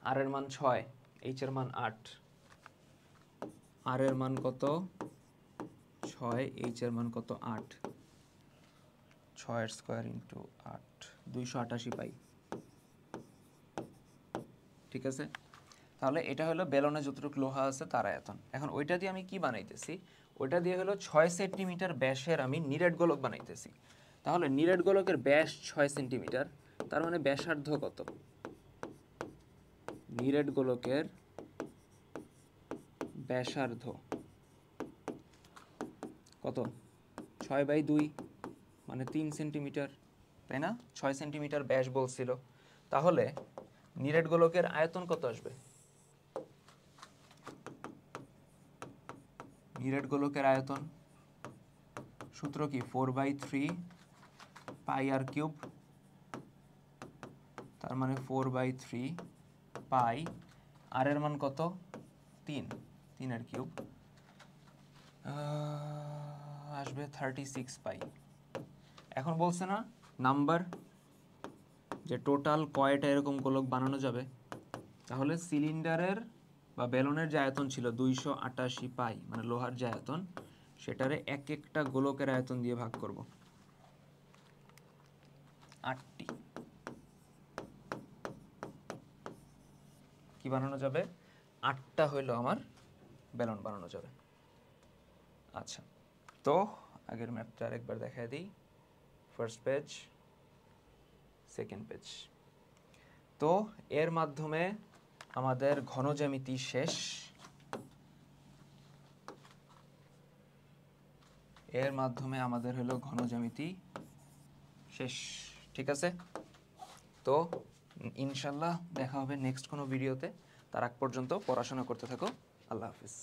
আর এর মান 6, এইচ এর মান 8, আর এর মান কত? 6, এইচ এর মান কত? 8, 6 এর স্কয়ার ইন্টু 8, 288 পাই। ঠিক আছে, তাহলে এটা হলো বেলনে যতটুকু লোহা আছে তার আয়তন। এখন ওইটা দিয়ে আমি কি বানাইতেছি? ওইটা দিয়ে হলো 6 সেন্টিমিটার ব্যাসের আমি নিরেট গোলক বানাইতেছি। তাহলে নিরেট গোলকের ব্যাস 6 সেন্টিমিটার, তার মানে ব্যাসার্ধ কত? নিরেট গোলকের ব্যাসার্ধ কত? 6/2 মানে 3 সেন্টিমিটার, তাই না? 6 সেন্টিমিটার ব্যাস বলছিল, তাহলে নিরেট গোলকের আয়তন কত আসবে? নিরেট গোলকের আয়তন সূত্র কি? 4/3 পাই আর কিউব, তার মানে 4/3 পাই, আর এর মান কত? 3 এর কিউব, আসবে 36 পাই। এখন বলছে না নাম্বার যে টোটাল কয়টা এরকম গোলক বানানো যাবে। তাহলে সিলিন্ডারের বা বেলনের যে আয়তন ছিল 288 পাই, মানে লোহার যে আয়তন, সেটারে এক একটা গোলকের আয়তন দিয়ে ভাগ করব, 8টি। কি বানানো যাবে? 8টা হইলো আমার বেলন বানানো যাবে। আচ্ছা, তো আগের ম্যাপটা আরেকবার দেখায় দিই। First page, second page. তো এর মাধ্যমে আমাদের ঘন জ্যামিতি শেষ। এর মাধ্যমে আমাদের হলো ঘন জ্যামিতি শেষ। ঠিক আছে, তো ইনশাল্লাহ দেখা হবে নেক্সট কোনো ভিডিওতে। তার আগ পর্যন্ত পড়াশোনা করতে থাকো। আল্লাহ হাফিজ।